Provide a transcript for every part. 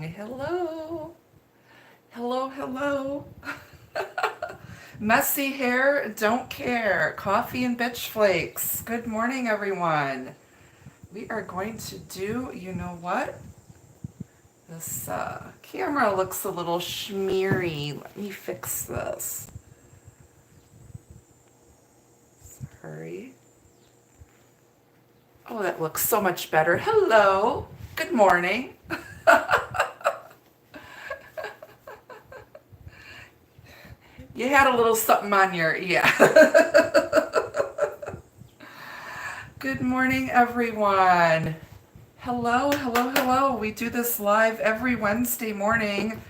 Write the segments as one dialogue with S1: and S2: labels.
S1: Hello. Hello, hello. Messy hair, don't care. Coffee and bitch flakes. Good morning, everyone. We are going to do, you know what? This camera looks a little schmeary. Let me fix this. Sorry. Oh, that looks so much better. Hello. Good morning. You had a little something on your, yeah. Good morning, everyone. Hello, hello, hello. We do this live every Wednesday morning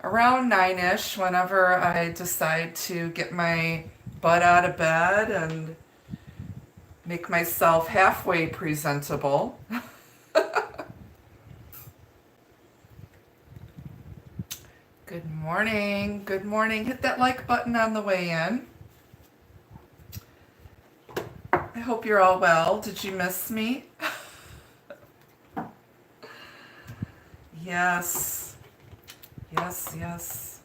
S1: around 9-ish whenever I decide to get my butt out of bed and make myself halfway presentable. Good morning. Good morning. Hit that like button on the way in. I hope you're all well. Did you miss me? Yes. Yes, yes.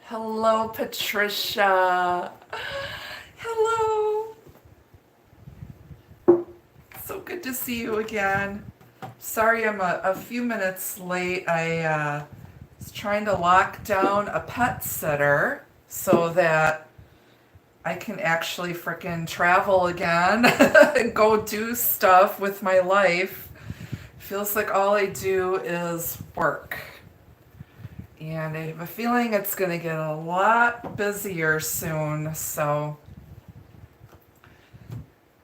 S1: Hello, Patricia. Hello. So good to see you again. Sorry I'm a few minutes late. I was trying to lock down a pet sitter so that I can actually frickin' travel again and go do stuff with my life. Feels like all I do is work. And I have a feeling it's going to get a lot busier soon, so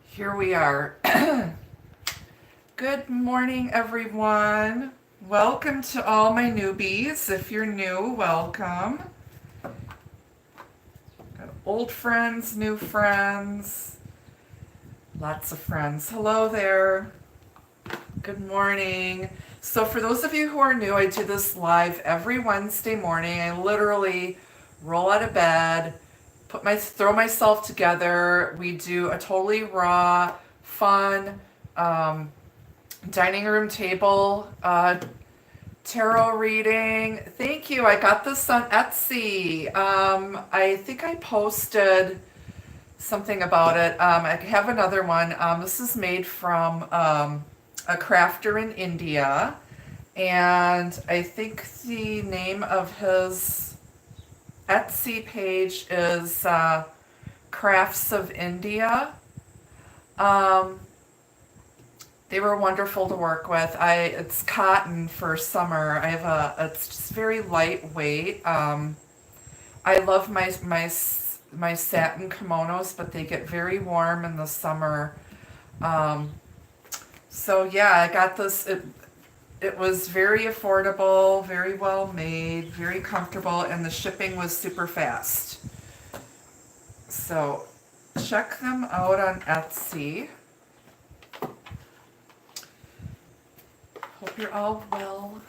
S1: here we are. Good morning, everyone. Welcome to all my newbies. If you're new, welcome. Got old friends, new friends, lots of friends. Hello there. Good morning. So for those of you who are new, I do this live every Wednesday morning. I literally roll out of bed, throw myself together. We do a totally raw, fun, dining room table tarot reading. Thank you. I got this on Etsy. I think I posted something about it. I have another one. This is made from a crafter in India, and I think the name of his Etsy page is Crafts of India. They were wonderful to work with. It's cotton for summer. It's just very lightweight. I love my satin kimonos, but they get very warm in the summer. So yeah, I got this. It was very affordable, very well made, very comfortable, and the shipping was super fast. So check them out on Etsy. Hope you're all well.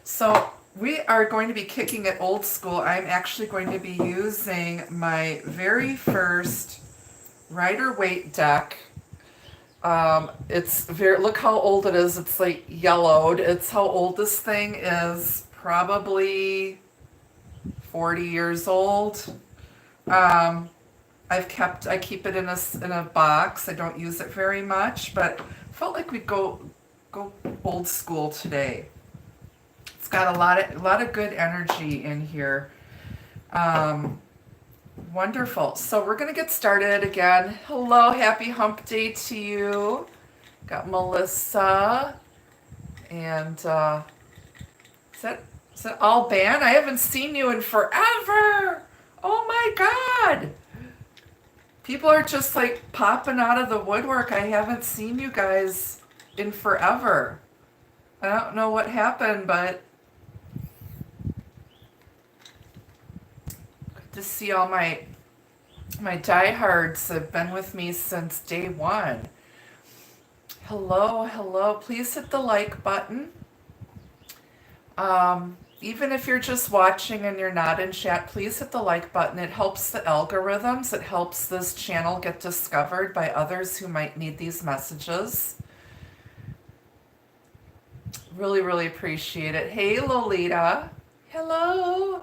S1: So we are going to be kicking it old school. I'm actually going to be using my very first Rider-Waite deck. Look how old it is. It's like yellowed. It's how old this thing is. Probably 40 years old. I keep it in a box. I don't use it very much, but felt like we'd go old school today. It's got a lot of good energy in here. Wonderful. So we're going to get started again. Hello, happy Humpday to you. Got Melissa. And is that Alban? I haven't seen you in forever. Oh my God. People are just like popping out of the woodwork. I haven't seen you guys in forever. I don't know what happened, but good to see all my diehards have been with me since day one. Hello, hello. Please hit the like button. Even if you're just watching and you're not in chat, please hit the like button. It helps the algorithms. It helps this channel get discovered by others who might need these messages. Really, really appreciate it. Hey, Lolita. Hello.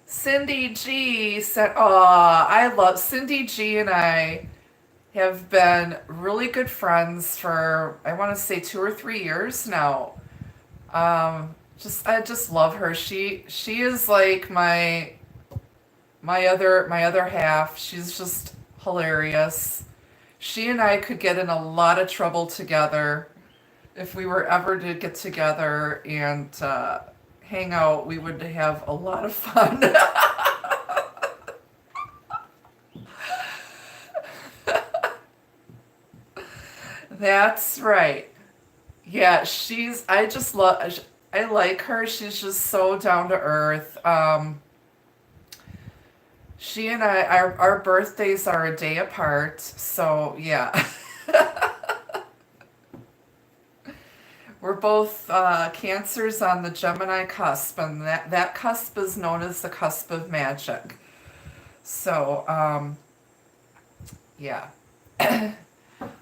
S1: Cindy G said, "Aw, I love Cindy G and I have been really good friends for I want to say 2 or 3 years now. I just love her. She is like my other half. She's just hilarious. She and I could get in a lot of trouble together if we were ever to get together and hang out. We would have a lot of fun." That's right. Yeah, I like her. She's just so down to earth. She and our birthdays are a day apart. So, yeah. We're both Cancers on the Gemini cusp, and that cusp is known as the cusp of magic. So, yeah.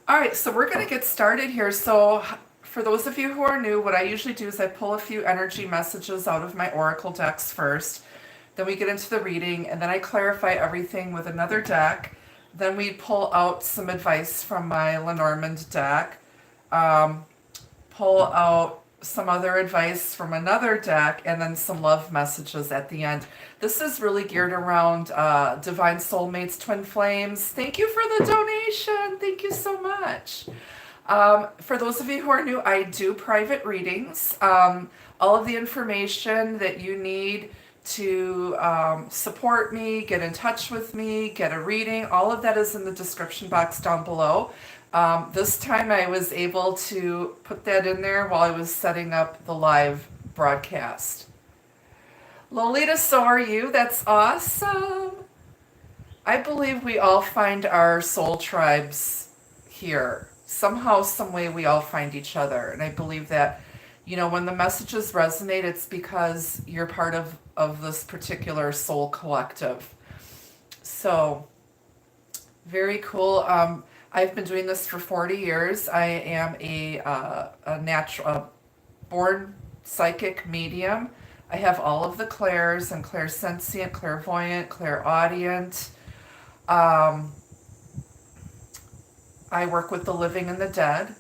S1: All right, so we're going to get started here. So, for those of you who are new, what I usually do is I pull a few energy messages out of my oracle decks first. Then we get into the reading, and then I clarify everything with another deck. Then we pull out some advice from my Lenormand deck, pull out some other advice from another deck, and then some love messages at the end. This is really geared around Divine Soulmates, Twin Flames. Thank you for the donation. Thank you so much. For those of you who are new, I do private readings. All of the information that you need to support me, get in touch with me, get a reading, all of that is in the description box down below. This time I was able to put that in there while I was setting up the live broadcast. Lolita, so are you? That's awesome. I believe we all find our soul tribes here. Somehow, some way we all find each other. And I believe that, when the messages resonate, it's because you're part of this particular soul collective. So, very cool. I've been doing this for 40 years. I am a born psychic medium. I have all of the clairs and clairsentient, clairvoyant, clairaudient. I work with the living and the dead.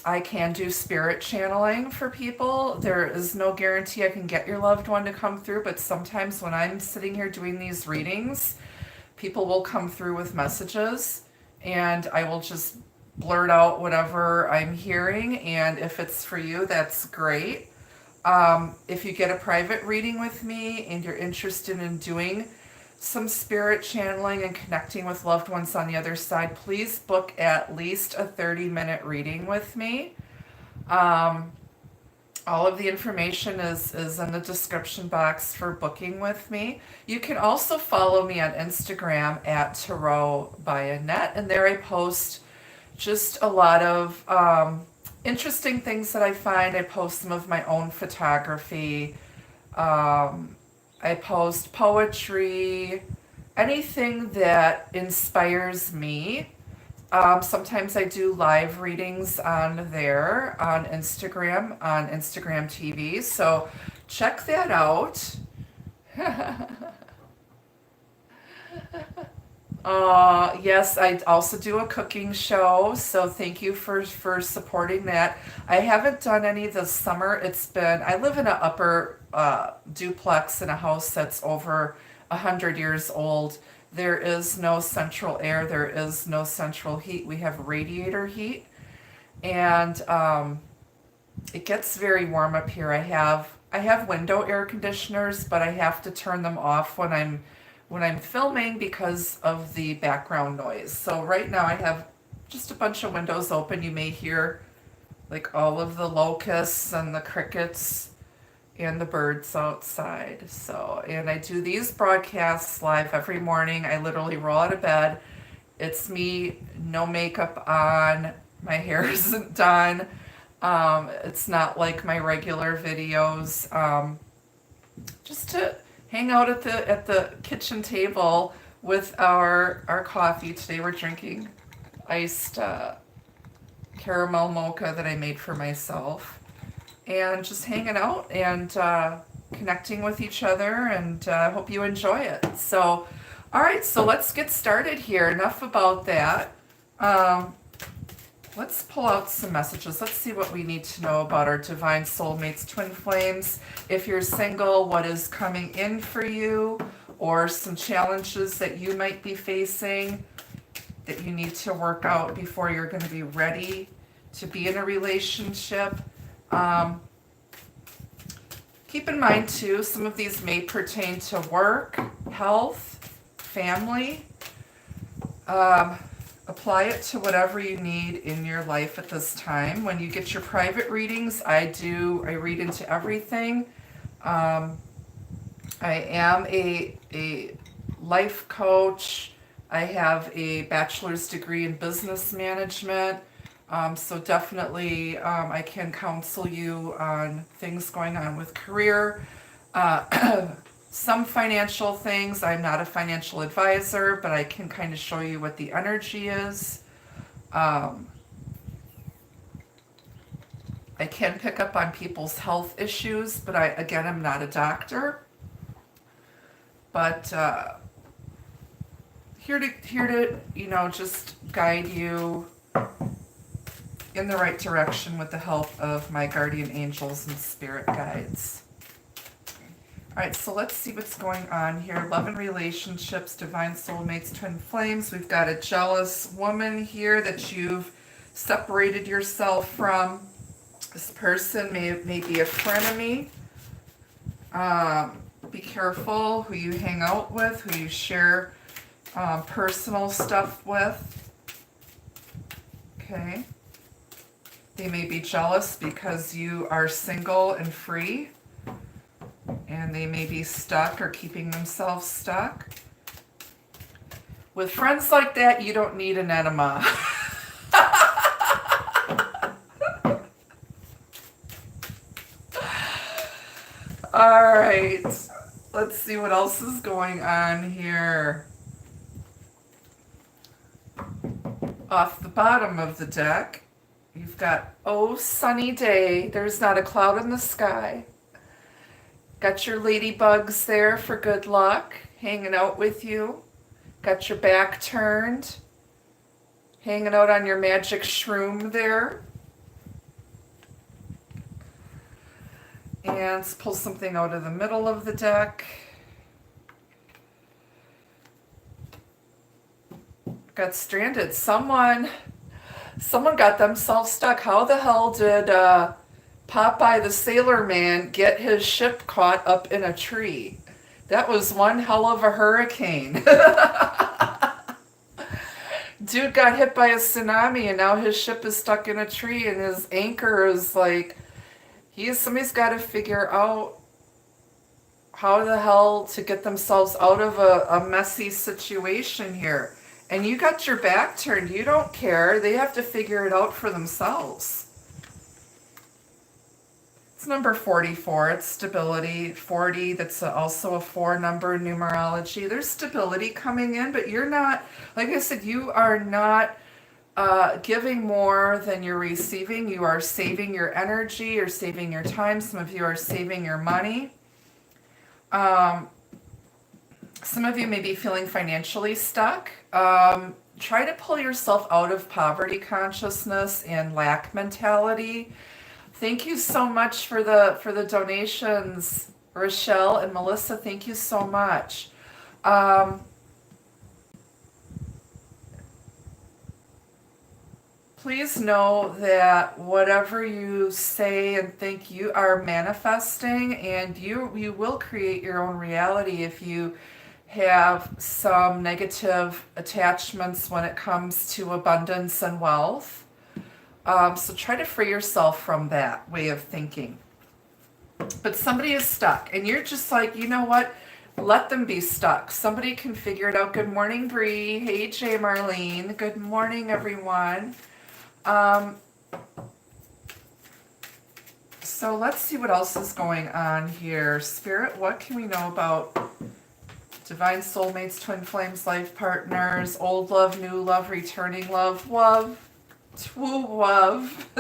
S1: I can do spirit channeling for people. There is no guarantee I can get your loved one to come through, but sometimes when I'm sitting here doing these readings, people will come through with messages, and I will just blurt out whatever I'm hearing, and if it's for you, that's great. If you get a private reading with me and you're interested in doing some spirit channeling and connecting with loved ones on the other side, please book at least a 30-minute reading with me. All of the information is in the description box for booking with me. You can also follow me on Instagram at Tarot by Annette, and there I post just a lot of interesting things that I find. I post some of my own photography. I post poetry, anything that inspires me. Sometimes I do live readings on there on Instagram TV. So check that out. Yes, I also do a cooking show, so thank you for supporting that. I haven't done any this summer. I live in an upper duplex in a house that's over 100 years old. There is no central air. There is no central heat. We have radiator heat, and it gets very warm up here. I have window air conditioners, but I have to turn them off when I'm filming because of the background noise. So right now I have just a bunch of windows open. You may hear like all of the locusts and the crickets and the birds outside. So, and I do these broadcasts live every morning. I literally roll out of bed. It's me, no makeup on. My hair isn't done. It's not like my regular videos. Just to hang out at the kitchen table with our coffee. Today we're drinking iced caramel mocha that I made for myself. And just hanging out and connecting with each other, and hope you enjoy it. So, all right, so let's get started here. Enough about that. Let's pull out some messages. Let's see what we need to know about our divine soulmates, twin flames. If you're single, what is coming in for you, or some challenges that you might be facing that you need to work out before you're going to be ready to be in a relationship. Keep in mind too, some of these may pertain to work, health, family. Apply it to whatever you need in your life at this time. When you get your private readings, I read into everything. I am a life coach. I have a bachelor's degree in business management. So definitely I can counsel you on things going on with career. Some financial things. I'm not a financial advisor, but I can kind of show you what the energy is. I can pick up on people's health issues, but I'm not a doctor. But here to just guide you in the right direction with the help of my guardian angels and spirit guides. All right, so let's see what's going on here. Love and relationships, divine soulmates, twin flames. We've got a jealous woman here that you've separated yourself from. This person may be a frenemy. Be careful who you hang out with, who you share personal stuff with. Okay. They may be jealous because you are single and free, and they may be stuck or keeping themselves stuck. With friends like that, you don't need an enema. All right, let's see what else is going on here. Off the bottom of the deck, you've got, oh, sunny day. There's not a cloud in the sky. Got your ladybugs there for good luck, hanging out with you. Got your back turned, hanging out on your magic shroom there. And let's pull something out of the middle of the deck. Got stranded. Someone got themselves stuck. How the hell did Popeye the Sailor Man get his ship caught up in a tree? That was one hell of a hurricane. Dude got hit by a tsunami and now his ship is stuck in a tree and his anchor is like, somebody's got to figure out how the hell to get themselves out of a messy situation here. And you got your back turned. You don't care. They have to figure it out for themselves. It's number 44. It's stability. 40, that's also a 4 number in numerology. There's stability coming in, but you're not, like I said, you are not giving more than you're receiving. You are saving your energy. You're saving your time. Some of you are saving your money. Some of you may be feeling financially stuck. Try to pull yourself out of poverty consciousness and lack mentality. Thank you so much for the donations, Rochelle and Melissa. Thank you so much. Please know that whatever you say and think, you are manifesting, and you will create your own reality if you have some negative attachments when it comes to abundance and wealth. So try to free yourself from that way of thinking. But somebody is stuck, and you're just like, you know what? Let them be stuck. Somebody can figure it out. Good morning, Bree. Hey, Jay Marlene. Good morning, everyone. So let's see what else is going on here. Spirit, what can we know about Divine soulmates, twin flames, life partners, old love, new love, returning love, love, true love.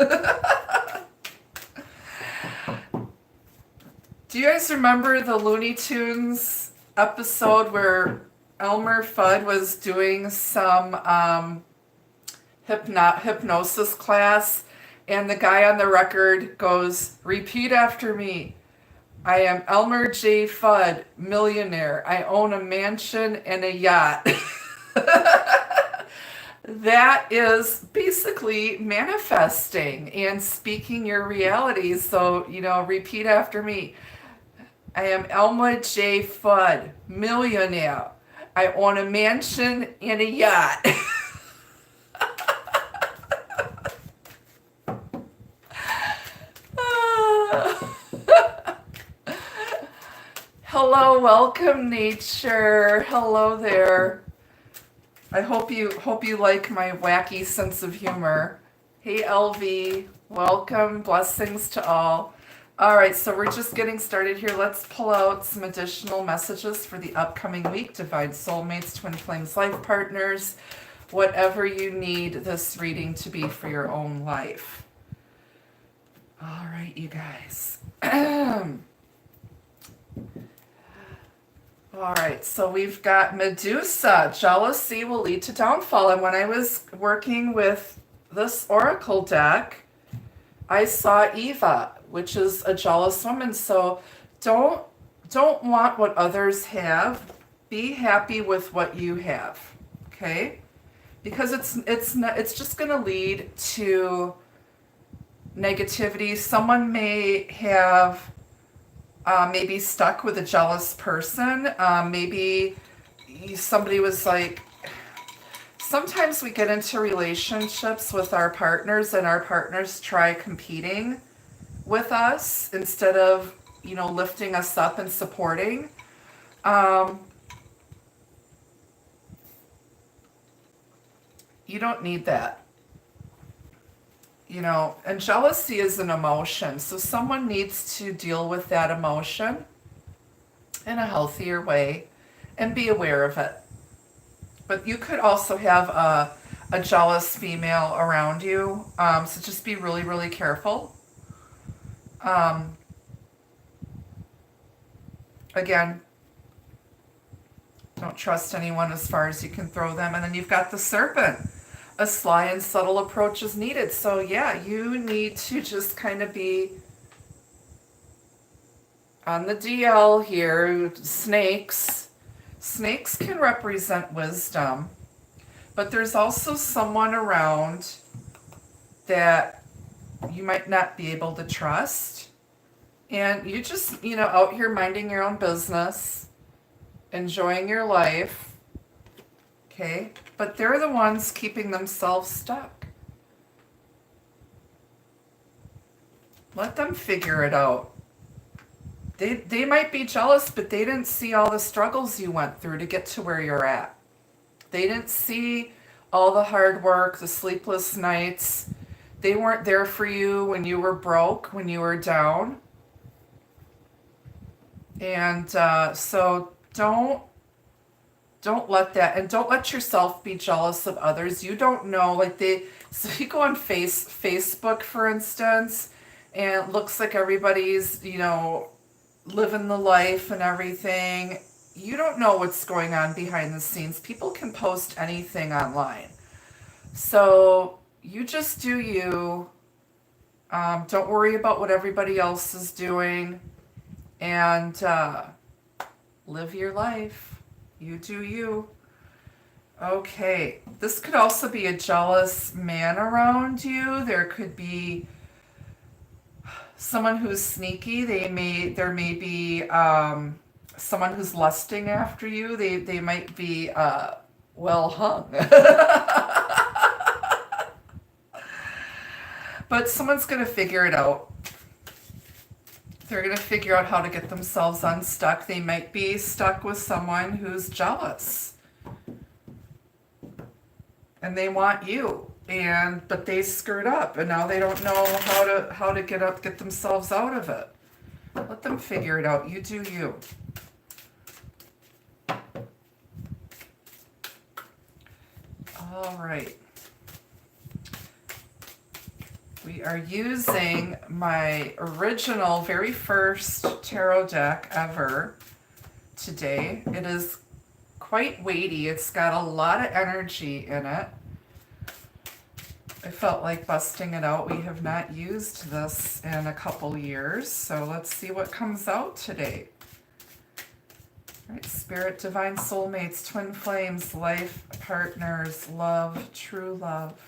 S1: Do you guys remember the Looney Tunes episode where Elmer Fudd was doing some hypnosis class, and the guy on the record goes, "Repeat after me. I am Elmer J. Fudd, millionaire. I own a mansion and a yacht." That is basically manifesting and speaking your reality. So, repeat after me. I am Elmer J. Fudd, millionaire. I own a mansion and a yacht. Hello, welcome nature. Hello there. I hope you like my wacky sense of humor. Hey LV, welcome, blessings to all. All right, so we're just getting started here. Let's pull out some additional messages for the upcoming week. Divine soulmates, twin flames, life partners, whatever you need this reading to be for your own life. All right, you guys. All right, so we've got Medusa. Jealousy will lead to downfall. And when I was working with this oracle deck, I saw Eva, which is a jealous woman. So don't want what others have. Be happy with what you have, okay? Because it's just going to lead to negativity. Someone may have maybe stuck with a jealous person. Maybe somebody was like, sometimes we get into relationships with our partners and our partners try competing with us instead of, lifting us up and supporting. You don't need that. And jealousy is an emotion. So someone needs to deal with that emotion in a healthier way and be aware of it. But you could also have a jealous female around you. So just be really, really careful. Again, don't trust anyone as far as you can throw them. And then you've got the serpent. A sly and subtle approach is needed. So yeah, you need to just kind of be on the DL here. Snakes can represent wisdom, but there's also someone around that you might not be able to trust. And you just, out here minding your own business, enjoying your life. Okay, but they're the ones keeping themselves stuck. Let them figure it out. They might be jealous, but they didn't see all the struggles you went through to get to where you're at. They didn't see all the hard work, the sleepless nights. They weren't there for you when you were broke, when you were down. And so don't let that, and don't let yourself be jealous of others. You don't know, so you go on Facebook, for instance, and it looks like everybody's, living the life and everything. You don't know what's going on behind the scenes. People can post anything online. So you just do you. Don't worry about what everybody else is doing, and live your life. You do you. Okay, this could also be a jealous man around you. There could be someone who's sneaky. There may be someone who's lusting after you. They might be well hung. But someone's going to figure it out. They're going to figure out how to get themselves unstuck. They might be stuck with someone who's jealous. And they want you. But they screwed up. And now they don't know how to get themselves out of it. Let them figure it out. You do you. All right. We are using my original, very first tarot deck ever today. It is quite weighty. It's got a lot of energy in it. I felt like busting it out. We have not used this in a couple years, so let's see what comes out today. All right, Spirit, Divine Soulmates, Twin Flames, Life Partners, Love, True Love.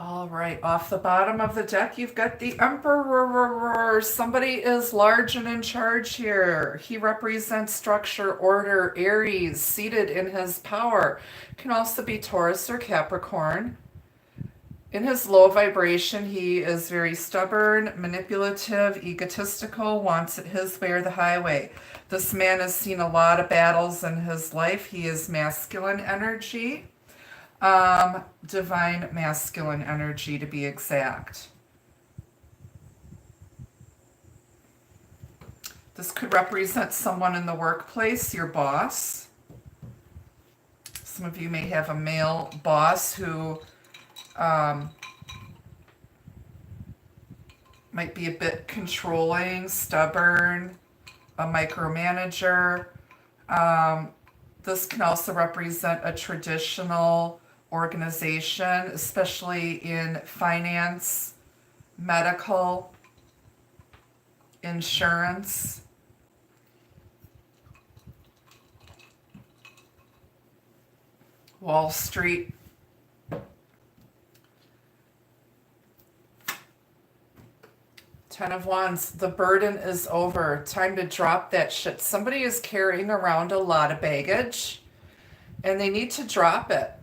S1: All right, off the bottom of the deck, you've got the Emperor. Somebody is large and in charge here. He represents structure, order, Aries, seated in his power. Can also be Taurus or Capricorn. In his low vibration, he is very stubborn, manipulative, egotistical, wants it his way or the highway. This man has seen a lot of battles in his life. He is masculine energy. Divine masculine energy to be exact. This could represent someone in the workplace, your boss. Some of you may have a male boss who might be a bit controlling, stubborn, a micromanager. This can also represent a traditional organization, especially in finance, medical, insurance. Wall Street. Ten of Wands, the burden is over. Time to drop that shit. Somebody is carrying around a lot of baggage and they need to drop it.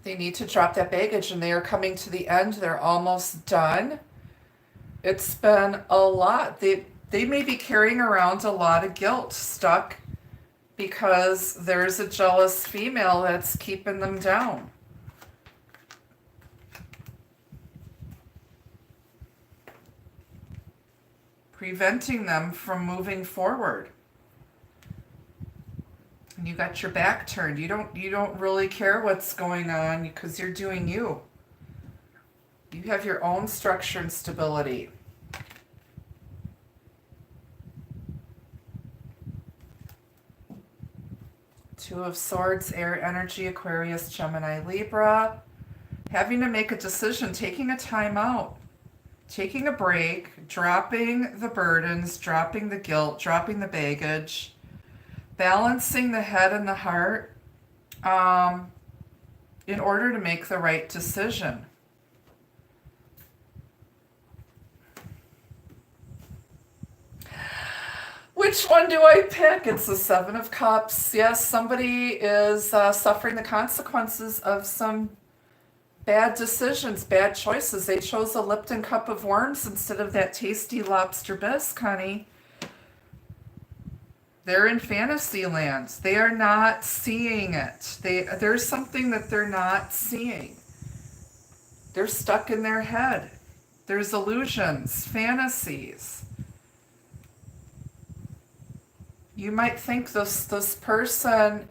S1: They need to drop that baggage and they are coming to the end. They're almost done. It's been a lot. They may be carrying around a lot of guilt, stuck because there's a jealous female that's keeping them down. Preventing them from moving forward. And you got your back turned. You don't really care what's going on because you're doing you. You have your own structure and stability. Two of Swords, air energy, Aquarius, Gemini, Libra. Having to make a decision, taking a time out. Taking a break, dropping the burdens, dropping the guilt, dropping the baggage, balancing the head and the heart in order to make the right decision. Which one do I pick? It's the Seven of Cups. Yes, somebody is suffering the consequences of some bad decisions, bad choices. They chose a Lipton cup of worms instead of that tasty lobster bisque, honey. They're in fantasy land. They are not seeing it. There's something that they're not seeing. They're stuck in their head. There's illusions, fantasies. You might think this person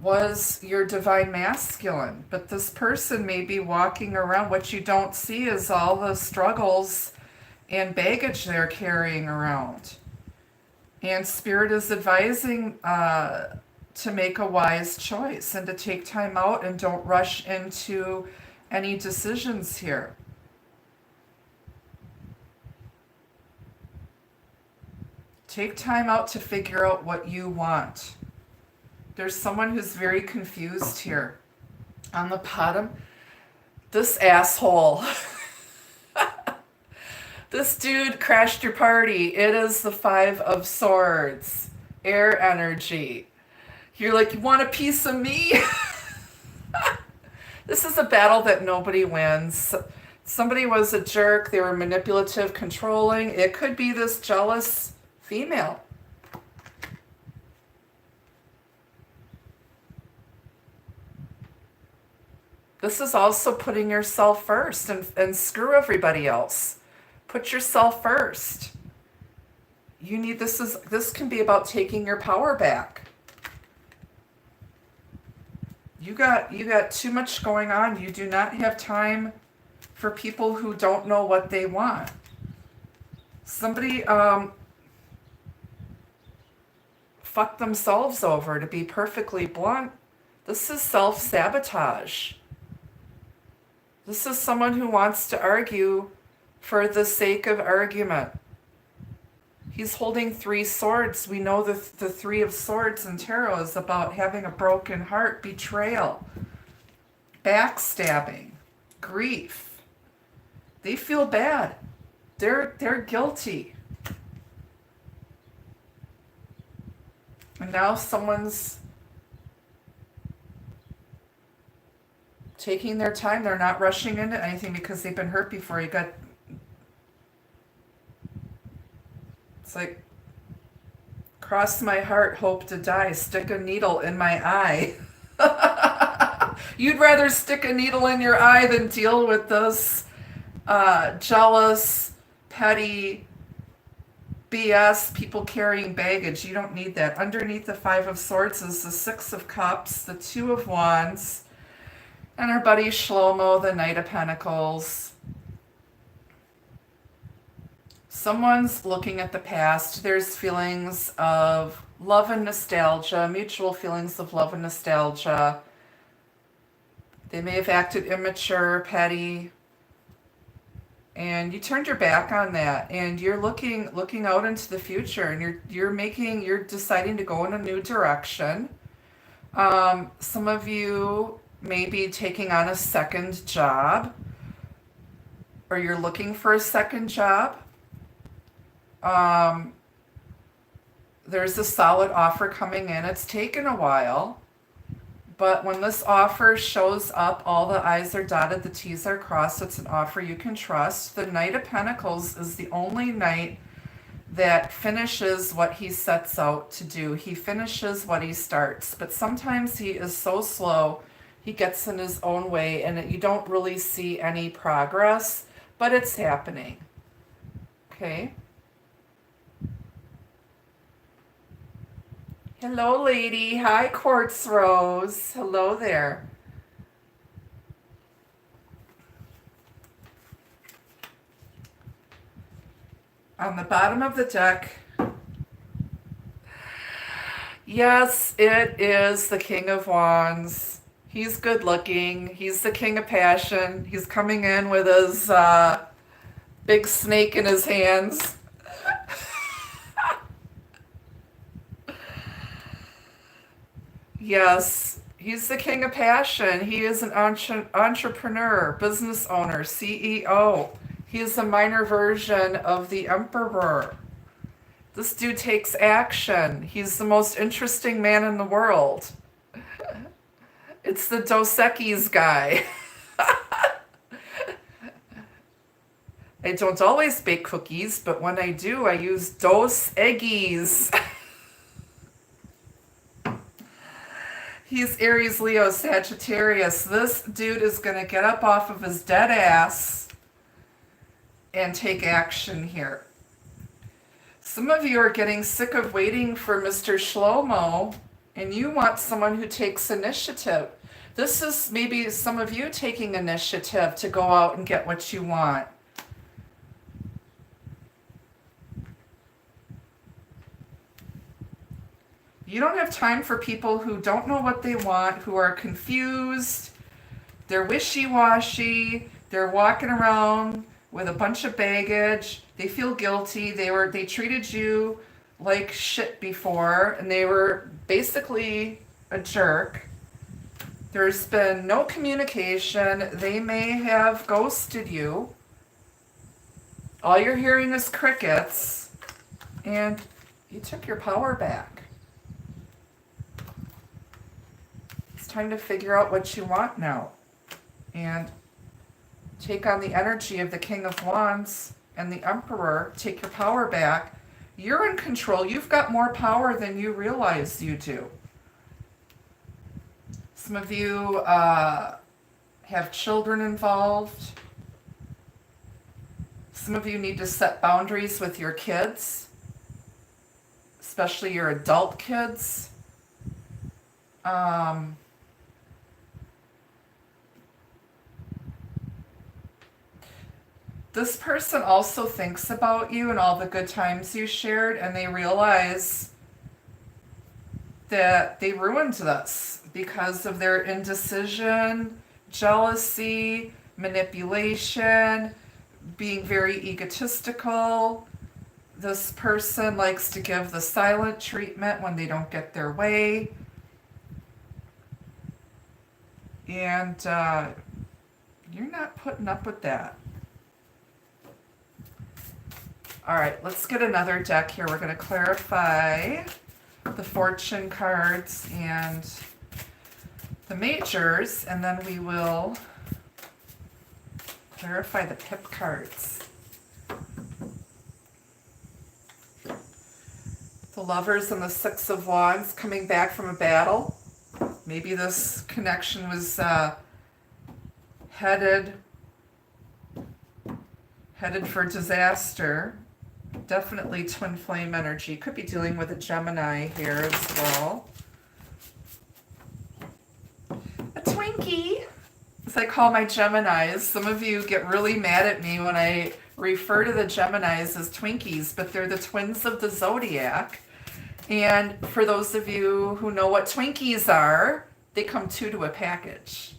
S1: was your divine masculine, but this person may be walking around. What you don't see is all the struggles and baggage they're carrying around. And Spirit is advising to make a wise choice and to take time out and don't rush into any decisions here. Take time out to figure out what you want. There's someone who's very confused here. On the bottom, this asshole. This dude crashed your party. It is the Five of Swords. Air energy. You're like, you want a piece of me? This is a battle that nobody wins. Somebody was a jerk. They were manipulative, controlling. It could be this jealous female. This is also putting yourself first and screw everybody else. Put yourself first. This can be about taking your power back. You got too much going on. You do not have time for people who don't know what they want. Somebody fucked themselves over, to be perfectly blunt. This is self-sabotage. This is someone who wants to argue for the sake of argument. He's holding 3 swords. We know the 3 of swords in tarot is about having a broken heart, betrayal, backstabbing, grief. They feel bad. They're guilty. And now someone's taking their time. They're not rushing into anything because they've been hurt before. It's like, cross my heart, hope to die, stick a needle in my eye. You'd rather stick a needle in your eye than deal with this jealous, petty BS, people carrying baggage. You don't need that. Underneath the 5 of Swords is the 6 of Cups, the 2 of Wands, and our buddy Shlomo, the Knight of Pentacles. Someone's looking at the past. There's feelings of love and nostalgia, mutual feelings of love and nostalgia. They may have acted immature, petty, and you turned your back on that, and you're looking out into the future, and you're deciding to go in a new direction. Some of you may be taking on a second job, or you're looking for a second job. There's a solid offer coming in. It's taken a while, but when this offer shows up, all the I's are dotted, the T's are crossed. It's an offer you can trust. The Knight of Pentacles is the only knight that finishes what he sets out to do. He finishes what he starts, but sometimes he is so slow, he gets in his own way, and you don't really see any progress, but it's happening. Okay? Hello, lady. Hi, Quartz Rose. Hello there. On the bottom of the deck, yes, it is the King of Wands. He's good looking. He's the King of Passion. He's coming in with his big snake in his hands. Yes, he's the King of Passion. He is an entrepreneur, business owner, CEO. He is a minor version of the Emperor. This dude takes action. He's the most interesting man in the world. It's the Dos Equis guy. I don't always bake cookies, but when I do, I use Dos Equis. He's Aries, Leo, Sagittarius. This dude is going to get up off of his dead ass and take action here. Some of you are getting sick of waiting for Mr. Shlomo, and you want someone who takes initiative. This is maybe some of you taking initiative to go out and get what you want. You don't have time for people who don't know what they want, who are confused, they're wishy-washy, they're walking around with a bunch of baggage, they feel guilty, they treated you like shit before, and they were basically a jerk. There's been no communication, they may have ghosted you. All you're hearing is crickets, and you took your power back. Time to figure out what you want now and take on the energy of the King of Wands and the Emperor. Take your power back. You're in control. You've got more power than you realize you do. Some of you have children involved. Some of you need to set boundaries with your kids, especially your adult kids. This person also thinks about you and all the good times you shared, and they realize that they ruined this because of their indecision, jealousy, manipulation, being very egotistical. This person likes to give the silent treatment when they don't get their way. And you're not putting up with that. All right, let's get another deck here. We're going to clarify the fortune cards and the majors, and then we will clarify the pip cards. The Lovers and the Six of Wands coming back from a battle. Maybe this connection was headed for disaster. Definitely twin flame energy. Could be dealing with a Gemini here as well. A Twinkie, as I call my Geminis. Some of you get really mad at me when I refer to the Geminis as Twinkies, but they're the twins of the zodiac. And for those of you who know what Twinkies are, they come two to a package.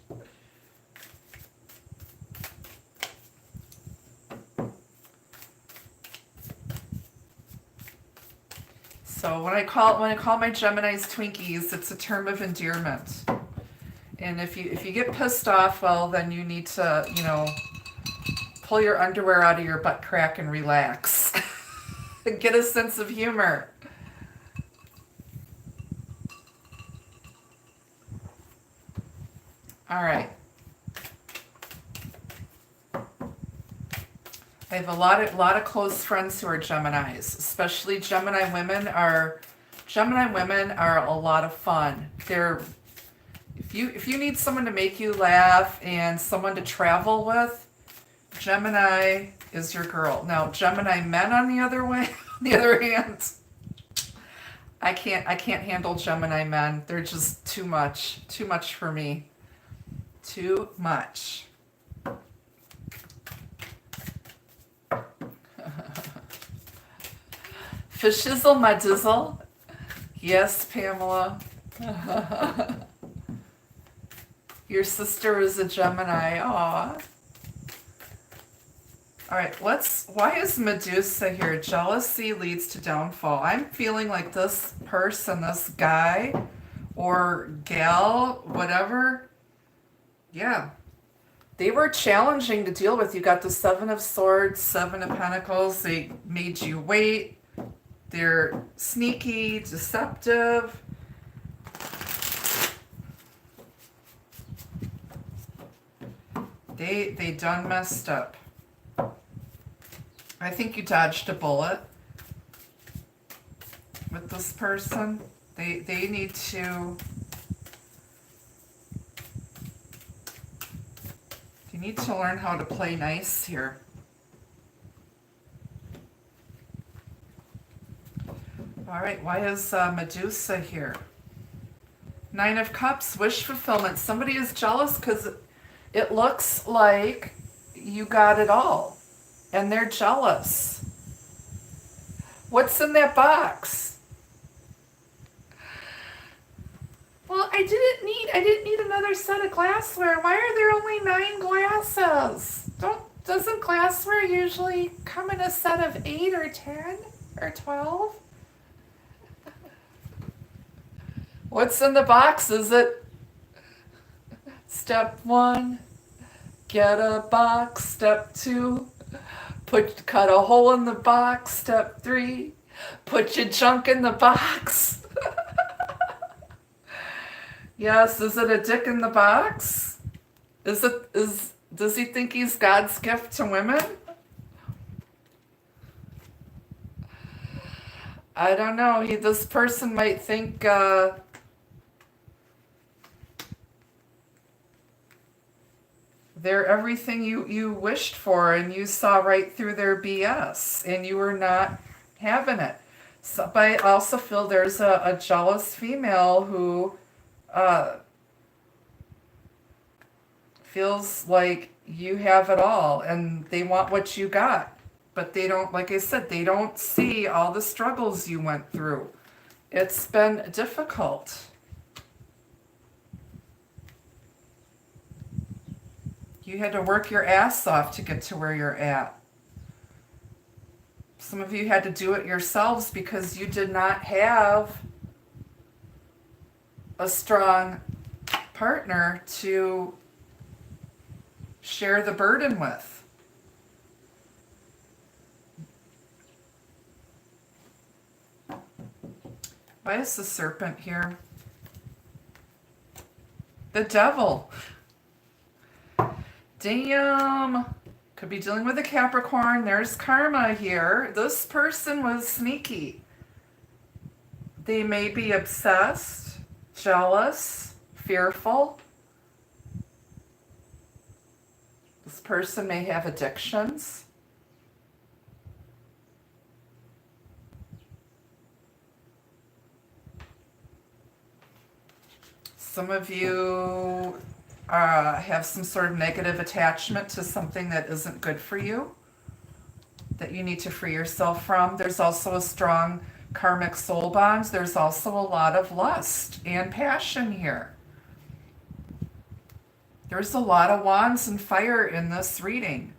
S1: So when I call my Geminis Twinkies, it's a term of endearment. And if you get pissed off, well, then you need to, pull your underwear out of your butt crack and relax. And get a sense of humor. All right. I have a lot of close friends who are Geminis, especially Gemini women are a lot of fun. If you need someone to make you laugh and someone to travel with, Gemini is your girl. Now, Gemini men on the other hand, I can't handle Gemini men. They're just too much for me. Too much. Fishizzle my dizzle. Yes, Pamela. Your sister is a Gemini. Aw. All right, why is Medusa here? Jealousy leads to downfall. I'm feeling like this person, this guy or gal, whatever, yeah, they were challenging to deal with. You got the Seven of Swords, Seven of Pentacles. They made you wait. They're sneaky, deceptive. They done messed up. I think you dodged a bullet with this person. They need to learn how to play nice here. All right, why is Medusa here? Nine of Cups, wish fulfillment. Somebody is jealous because it looks like you got it all, and they're jealous. What's in that box? Well, I didn't need another set of glassware. Why are there only 9 glasses? Doesn't glassware usually come in a set of 8 or 10 or 12? What's in the box? Is it step 1, get a box. Step 2, cut a hole in the box. Step 3, put your junk in the box. Yes, is it a dick in the box? Does he think he's God's gift to women? I don't know. This person might think They're everything you wished for, and you saw right through their BS, and you were not having it. So, but I also feel there's a jealous female who feels like you have it all, and they want what you got. But they don't, like I said, they don't see all the struggles you went through. It's been difficult. You had to work your ass off to get to where you're at. Some of you had to do it yourselves because you did not have a strong partner to share the burden with. Why is the serpent here? The devil. Damn. Could be dealing with a Capricorn. There's karma here. This person was sneaky. They may be obsessed, jealous, fearful. This person may have addictions. Some of you have some sort of negative attachment to something that isn't good for you, that you need to free yourself from. There's also a strong karmic soul bond. There's also a lot of lust and passion here. There's a lot of wands and fire in this reading.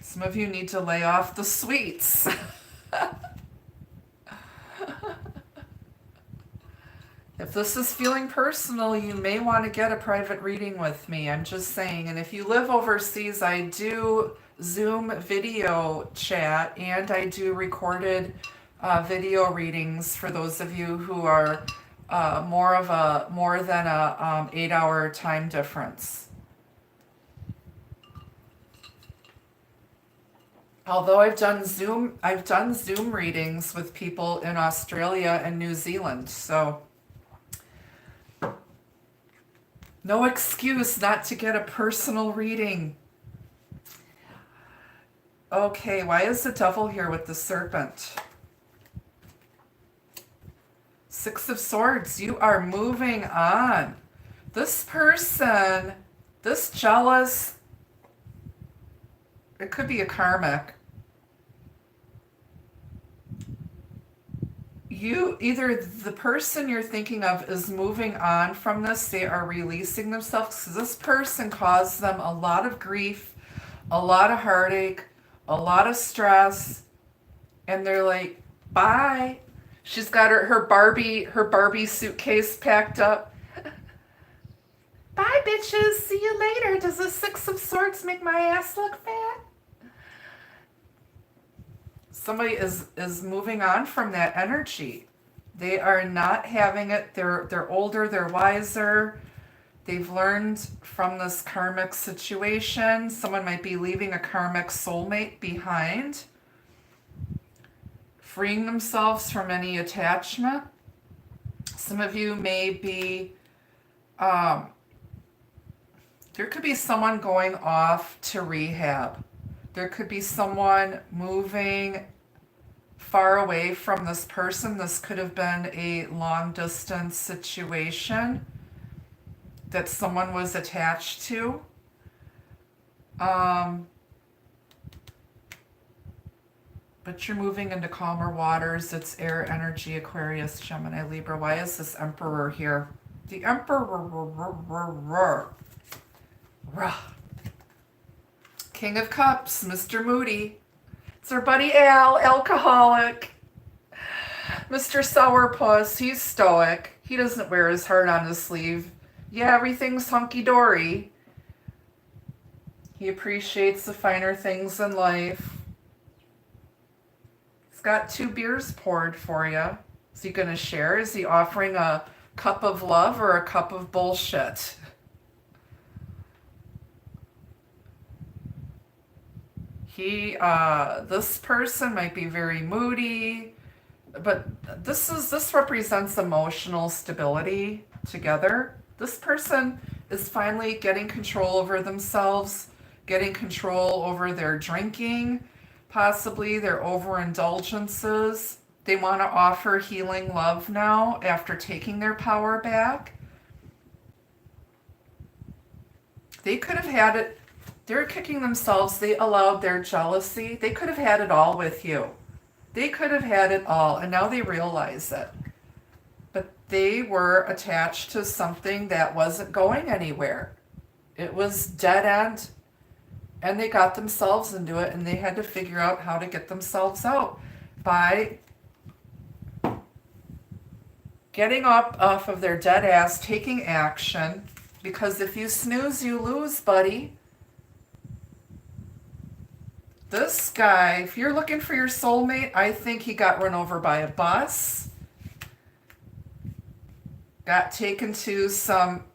S1: Some of you need to lay off the sweets. If this is feeling personal, you may want to get a private reading with me. I'm just saying. And if you live overseas, I do Zoom video chat, and I do recorded video readings for those of you who are more than a 8-hour time difference. Although I've done Zoom readings with people in Australia and New Zealand, so no excuse not to get a personal reading. Okay, why is the devil here with the serpent? Six of Swords, you are moving on. This person, this jealous, it could be a karmic. Either the person you're thinking of is moving on from this, they are releasing themselves, because this person caused them a lot of grief, a lot of heartache, a lot of stress, and they're like, bye. She's got her Barbie suitcase packed up. Bye, bitches. See you later. Does the Six of Swords make my ass look fat? Somebody is moving on from that energy. They are not having it. They're older, they're wiser. They've learned from this karmic situation. Someone might be leaving a karmic soulmate behind, freeing themselves from any attachment. Some of you may be, there could be someone going off to rehab. There could be someone moving far away from this person. This could have been a long distance situation that someone was attached to. But you're moving into calmer waters. It's air energy, Aquarius, Gemini, Libra. Why is this Emperor here? The Emperor. King of Cups, Mr. Moody. It's our buddy Al, alcoholic. Mr. Sourpuss, he's stoic. He doesn't wear his heart on his sleeve. Yeah, everything's hunky-dory. He appreciates the finer things in life. He's got 2 beers poured for you. Is he going to share? Is he offering a cup of love or a cup of bullshit? This person might be very moody, but this represents emotional stability together. This person is finally getting control over themselves, getting control over their drinking, possibly their overindulgences. They want to offer healing love now after taking their power back. They could have had it. They're kicking themselves. They allowed their jealousy. They could have had it all with you. They could have had it all, and now they realize it. But they were attached to something that wasn't going anywhere. It was dead end, and they got themselves into it, and they had to figure out how to get themselves out by getting up off of their dead ass, taking action, because if you snooze, you lose, buddy. This guy, if you're looking for your soulmate, I think he got run over by a bus, got taken to some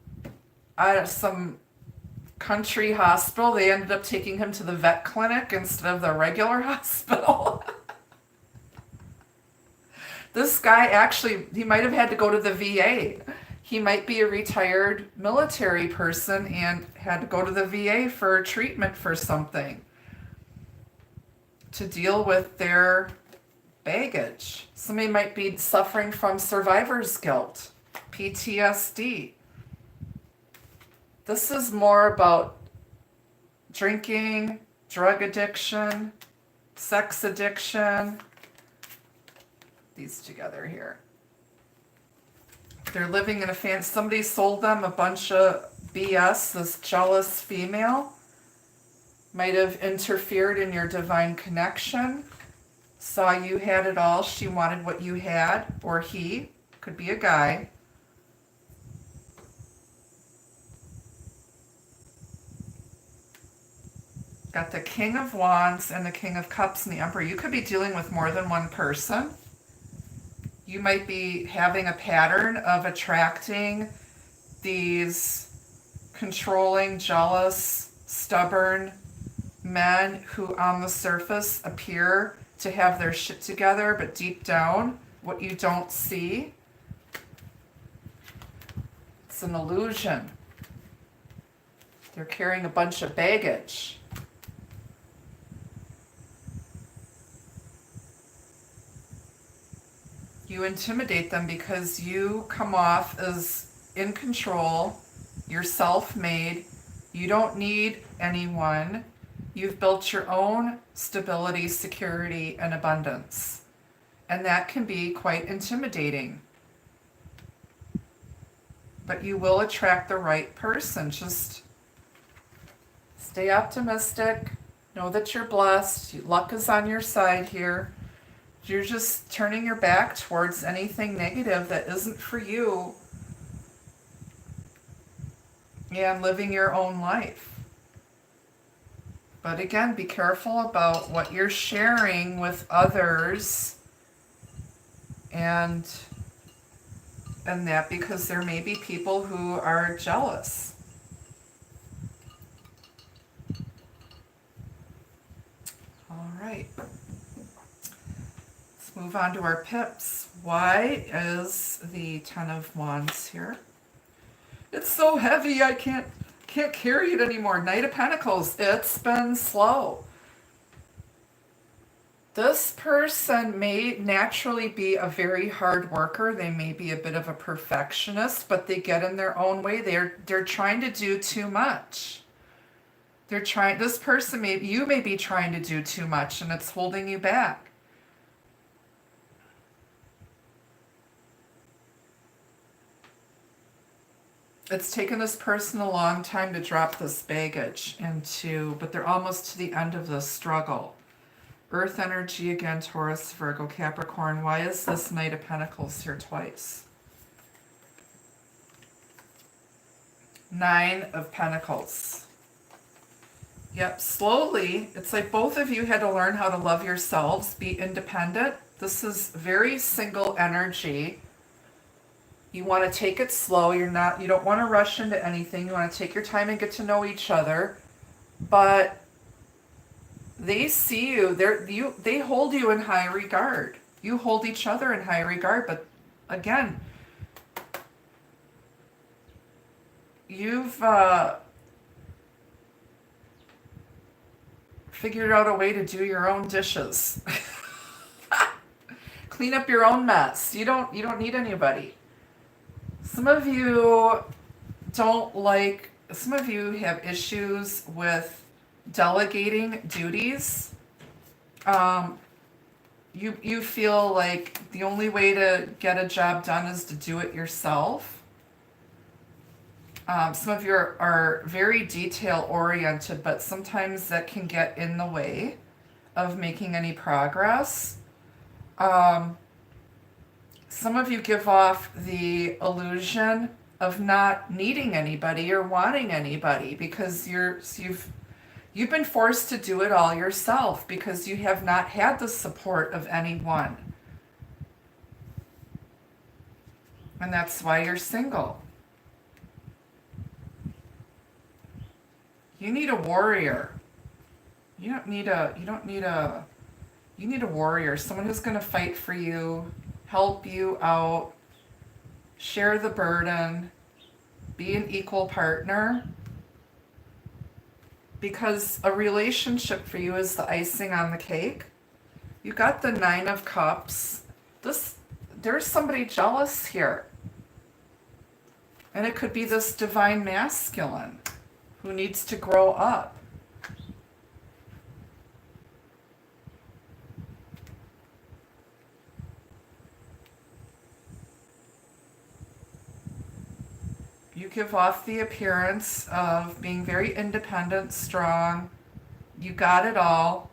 S1: country hospital. They ended up taking him to the vet clinic instead of the regular hospital. This guy actually, he might have had to go to the VA. He might be a retired military person and had to go to the VA for treatment for something to deal with their baggage. Somebody might be suffering from survivor's guilt, PTSD. This is more about drinking, drug addiction, sex addiction. These together here. They're living in a somebody sold them a bunch of BS. This jealous female might have interfered in your divine connection, saw you had it all, she wanted what you had, or he, could be a guy. Got the King of Wands and the King of Cups and the Emperor. You could be dealing with more than one person. You might be having a pattern of attracting these controlling, jealous, stubborn men who on the surface appear to have their shit together, but deep down, what you don't see, it's an illusion. They're carrying a bunch of baggage. You intimidate them because you come off as in control, you're self-made, you don't need anyone. You've built your own stability, security, and abundance. And that can be quite intimidating. But you will attract the right person. Just stay optimistic. Know that you're blessed. Luck is on your side here. You're just turning your back towards anything negative that isn't for you and living your own life. But again, be careful about what you're sharing with others and that, because there may be people who are jealous. All right. Let's move on to our pips. Why is the Ten of Wands here? It's so heavy, I can't carry it anymore. Knight of Pentacles, it's been slow. This person may naturally be a very hard worker. They may be a bit of a perfectionist, but they get in their own way. They're trying to do too much. This person you may be trying to do too much, and it's holding you back. It's taken this person a long time to drop this baggage but they're almost to the end of the struggle. Earth energy again, Taurus, Virgo, Capricorn. Why is this Knight of Pentacles here twice? Nine of Pentacles. Yep, slowly, it's like both of you had to learn how to love yourselves, be independent. This is very single energy. You want to take it slow. You don't want to rush into anything. You want to take your time and get to know each other. But they see you. They hold you in high regard. You hold each other in high regard, but again, you've figured out a way to do your own dishes. Clean up your own mess. You don't need anybody. Some of you have issues with delegating duties. You feel like the only way to get a job done is to do it yourself. Some of you are very detail oriented, but sometimes that can get in the way of making any progress. Some of you give off the illusion of not needing anybody or wanting anybody because you've been forced to do it all yourself because you have not had the support of anyone. And that's why you're single. You need a warrior. You need a warrior, someone who's going to fight for you, help you out, share the burden, be an equal partner. Because a relationship for you is the icing on the cake. You got the 9 of Cups. There's somebody jealous here. And it could be this divine masculine who needs to grow up. You give off the appearance of being very independent, strong. You got it all.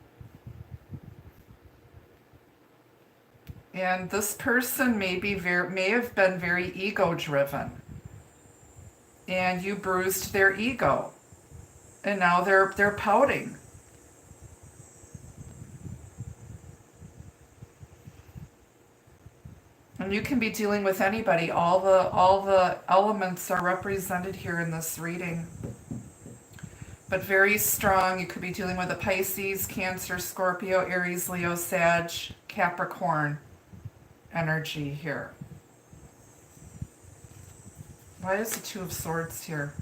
S1: And this person may have been very ego-driven. And you bruised their ego. And now they're pouting. And you can be dealing with anybody. All the elements are represented here in this reading. But very strong. You could be dealing with a Pisces, Cancer, Scorpio, Aries, Leo, Sag, Capricorn energy here. Why is the 2 of Swords here?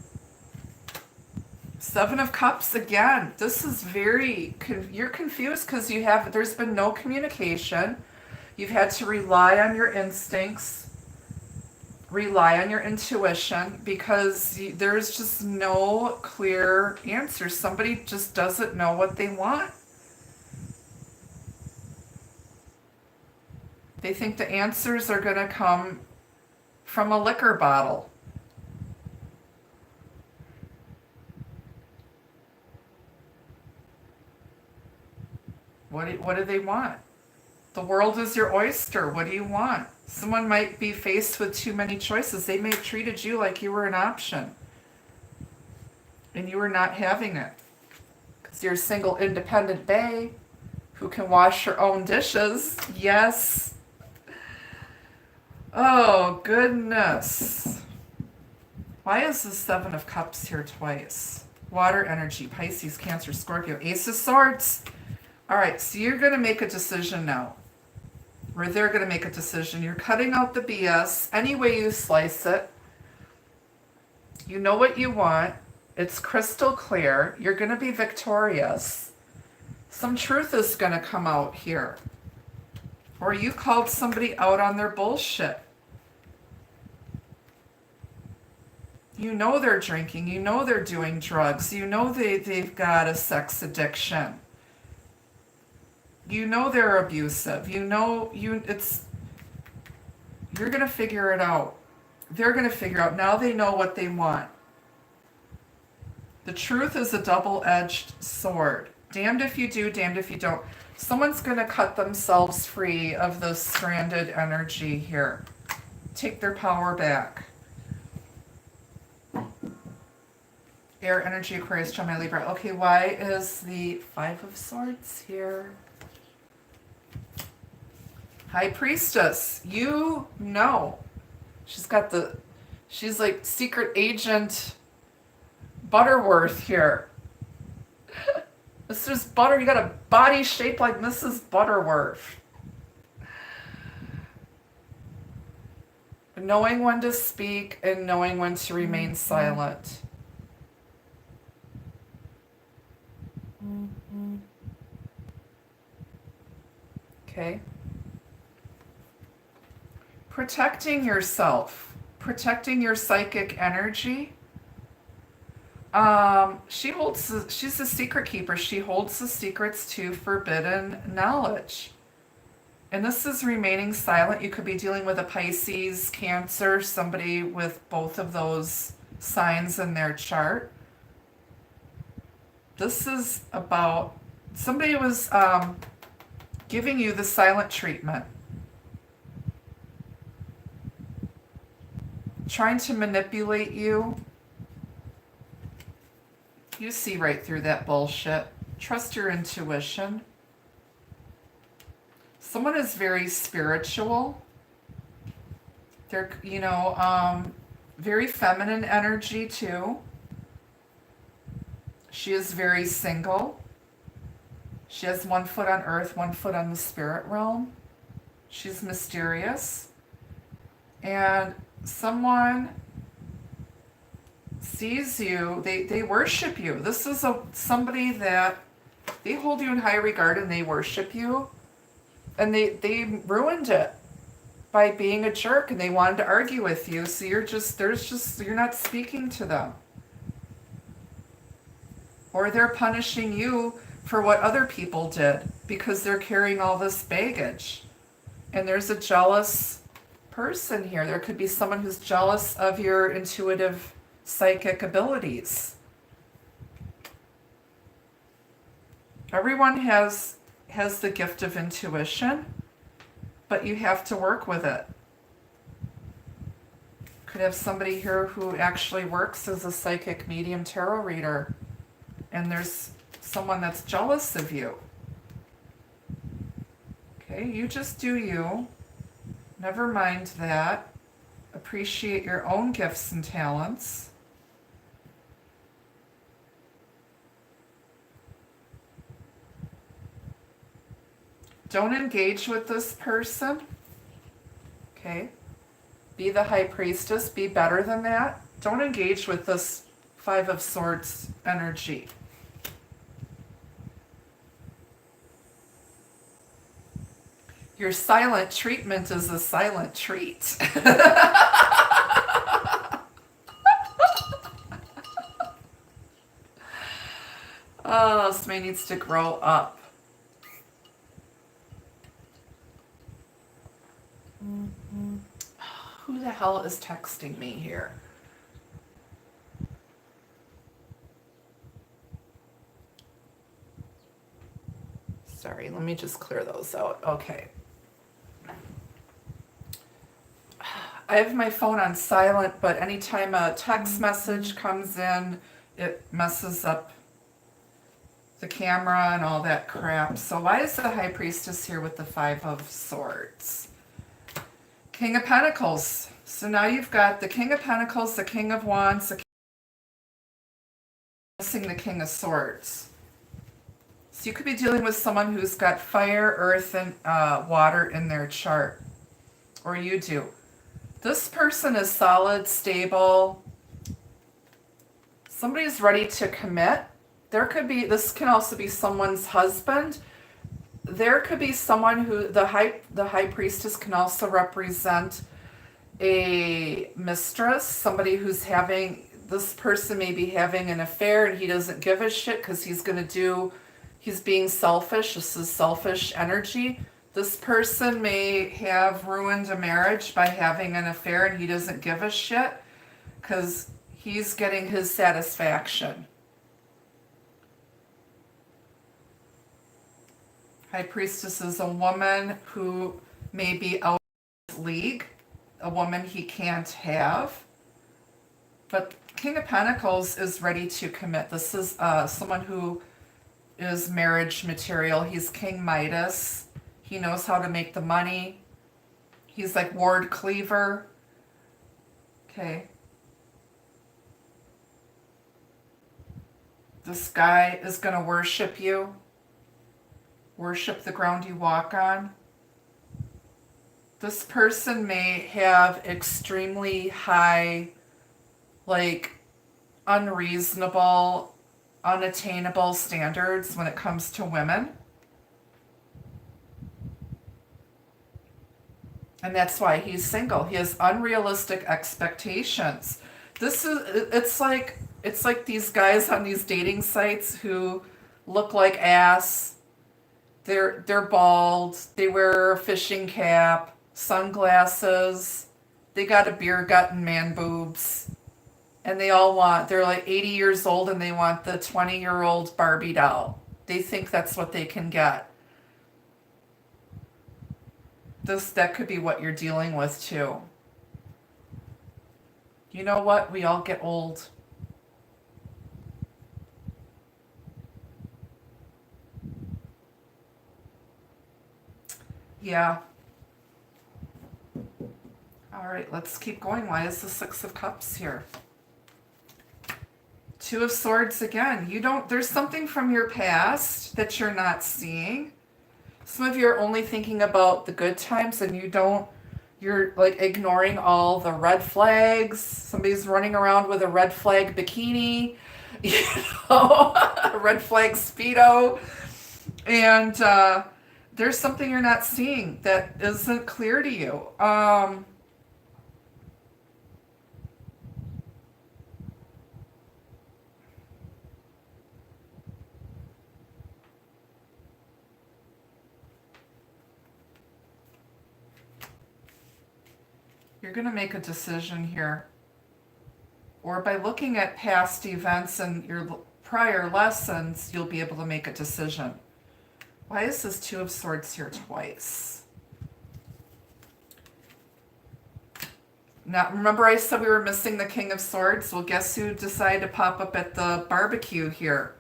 S1: 7 of Cups again. This is you're confused because there's been no communication. You've had to rely on your instincts, rely on your intuition, because there's just no clear answer. Somebody just doesn't know what they want. They think the answers are going to come from a liquor bottle. What do they want? The world is your oyster. What do you want? Someone might be faced with too many choices. They may have treated you like you were an option. And you were not having it. Because you're a single independent bae who can wash her own dishes. Yes. Oh, goodness. Why is the 7 of Cups here twice? Water energy, Pisces, Cancer, Scorpio, Ace of Swords. All right, so you're going to make a decision now. Or they're going to make a decision. You're cutting out the BS any way you slice it. You know what you want. It's crystal clear. You're going to be victorious. Some truth is going to come out here. Or you called somebody out on their bullshit. You know they're drinking. You know they're doing drugs. You know they've got a sex addiction. You know they're abusive. You're going to figure it out. They're going to figure out. Now they know what they want. The truth is a double-edged sword. Damned if you do, damned if you don't. Someone's going to cut themselves free of this stranded energy here. Take their power back. Air energy, Aquarius, Gemini, Libra. Okay, why is the 5 of Swords here? High Priestess, you know. She's like secret agent Butterworth here. Mrs. Butter, you got a body shaped like Mrs. Butterworth. knowing when to speak and knowing when to remain silent. Okay. Protecting yourself, protecting your psychic energy. She's a secret keeper. She holds the secrets to forbidden knowledge. And this is remaining silent. You could be dealing with a Pisces, Cancer, somebody with both of those signs in their chart. This is about somebody was giving you the silent treatment, trying to manipulate you. You see right through that bullshit. Trust your intuition. Someone is very spiritual. They're, very feminine energy too. She is very single. She has 1 foot on earth, 1 foot on the spirit realm. She's mysterious. And someone sees you, they worship you. This is somebody that they hold you in high regard and they worship you. And they ruined it by being a jerk and they wanted to argue with you. So you're not speaking to them. Or they're punishing you for what other people did because they're carrying all this baggage. And there's a jealous person here. There could be someone who's jealous of your intuitive psychic abilities. Everyone has the gift of intuition, but you have to work with it. Could have somebody here who actually works as a psychic medium tarot reader, and there's someone that's jealous of you. Okay, you just do you. Never mind that. Appreciate your own gifts and talents. Don't engage with this person. Okay? Be the high priestess. Be better than that. Don't engage with this 5 of Swords energy. Your silent treatment is a silent treat. Oh, somebody needs to grow up. Who the hell is texting me here? Sorry, let me just clear those out. Okay. I have my phone on silent, but anytime a text message comes in, it messes up the camera and all that crap. So why is the High Priestess here with the 5 of Swords? King of Pentacles. So now you've got the King of Pentacles, the King of Wands, the King of Swords. So you could be dealing with someone who's got fire, earth, and water in their chart. Or you do. This person is solid, stable. Somebody's ready to commit. This can also be someone's husband. There could be someone who, the high priestess can also represent a mistress, somebody who's this person may be having an affair and he doesn't give a shit because he's being selfish. This is selfish energy. This person may have ruined a marriage by having an affair and he doesn't give a shit because he's getting his satisfaction. High Priestess is a woman who may be out of his league, a woman he can't have. But King of Pentacles is ready to commit. This is someone who is marriage material. He's King Midas. He knows how to make the money. He's like Ward Cleaver. Okay. This guy is going to worship you. Worship the ground you walk on. This person may have extremely high, like, unreasonable, unattainable standards when it comes to women. And that's why he's single. He has unrealistic expectations. It's like these guys on these dating sites who look like ass. They're bald. They wear a fishing cap, sunglasses. They got a beer gut and man boobs. And they're like 80 years old and they want the 20-year-old Barbie doll. They think that's what they can get. That could be what you're dealing with too. You know what? We all get old. Yeah. All right, let's keep going. Why is the Six of Cups here? Two of Swords again. There's something from your past that you're not seeing. Some of you are only thinking about the good times and you're like ignoring all the red flags. Somebody's running around with a red flag bikini, a red flag Speedo. And there's something you're not seeing that isn't clear to you. You're going to make a decision here. Or by looking at past events and your prior lessons, you'll be able to make a decision. Why is this Two of Swords here twice? Now, remember I said we were missing the King of Swords? Well, guess who decided to pop up at the barbecue here?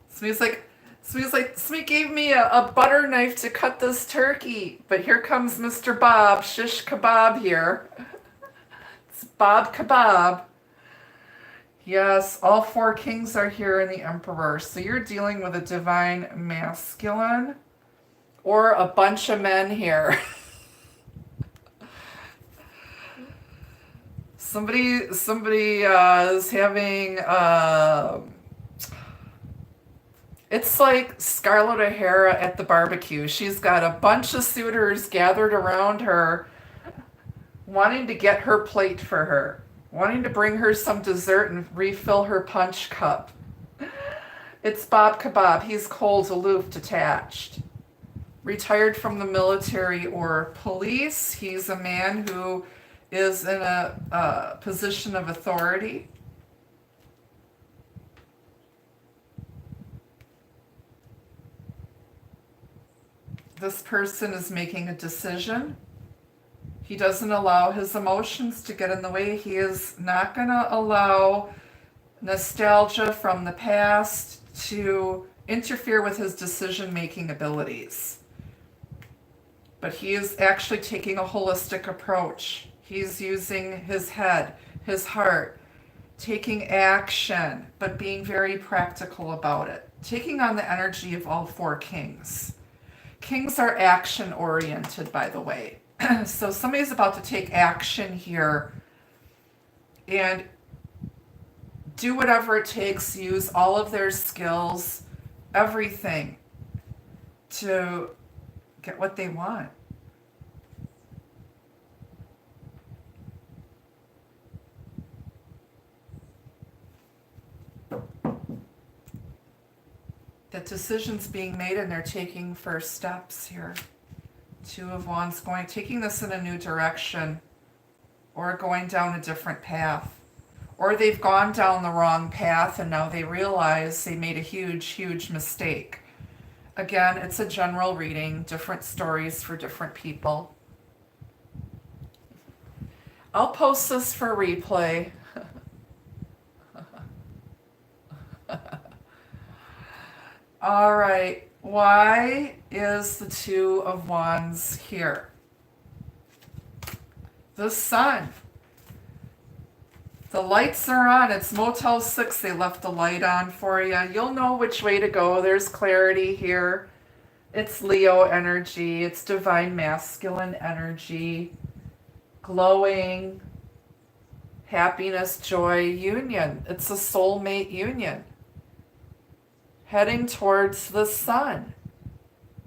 S1: Somebody gave me a butter knife to cut this turkey. But here comes Mr. Bob, shish kebab here. It's Bob Kebab. Yes, all four kings are here in the Emperor. So you're dealing with a divine masculine or a bunch of men here. Somebody is having... It's like Scarlett O'Hara at the barbecue. She's got a bunch of suitors gathered around her, wanting to get her plate for her, wanting to bring her some dessert and refill her punch cup. It's Bob Kebab. He's cold, aloof, detached. Retired from the military or police. He's a man who is in a position of authority. This person is making a decision. He doesn't allow his emotions to get in the way. He is not going to allow nostalgia from the past to interfere with his decision-making abilities. But he is actually taking a holistic approach. He's using his head, his heart, taking action, but being very practical about it. Taking on the energy of all four kings. Kings are action-oriented, by the way. So somebody's about to take action here and do whatever it takes, use all of their skills, everything to get what they want. That decision's being made and they're taking first steps here. Two of Wands taking this in a new direction or going down a different path. Or they've gone down the wrong path and now they realize they made a huge, huge mistake. Again, it's a general reading, different stories for different people. I'll post this for replay. All right, why is the Two of Wands here? The Sun. The lights are on. It's Motel 6. They left the light on for you. You'll know which way to go. There's clarity here. It's Leo energy. It's divine masculine energy. Glowing, happiness, joy, union. It's a soulmate union. Heading towards the sun.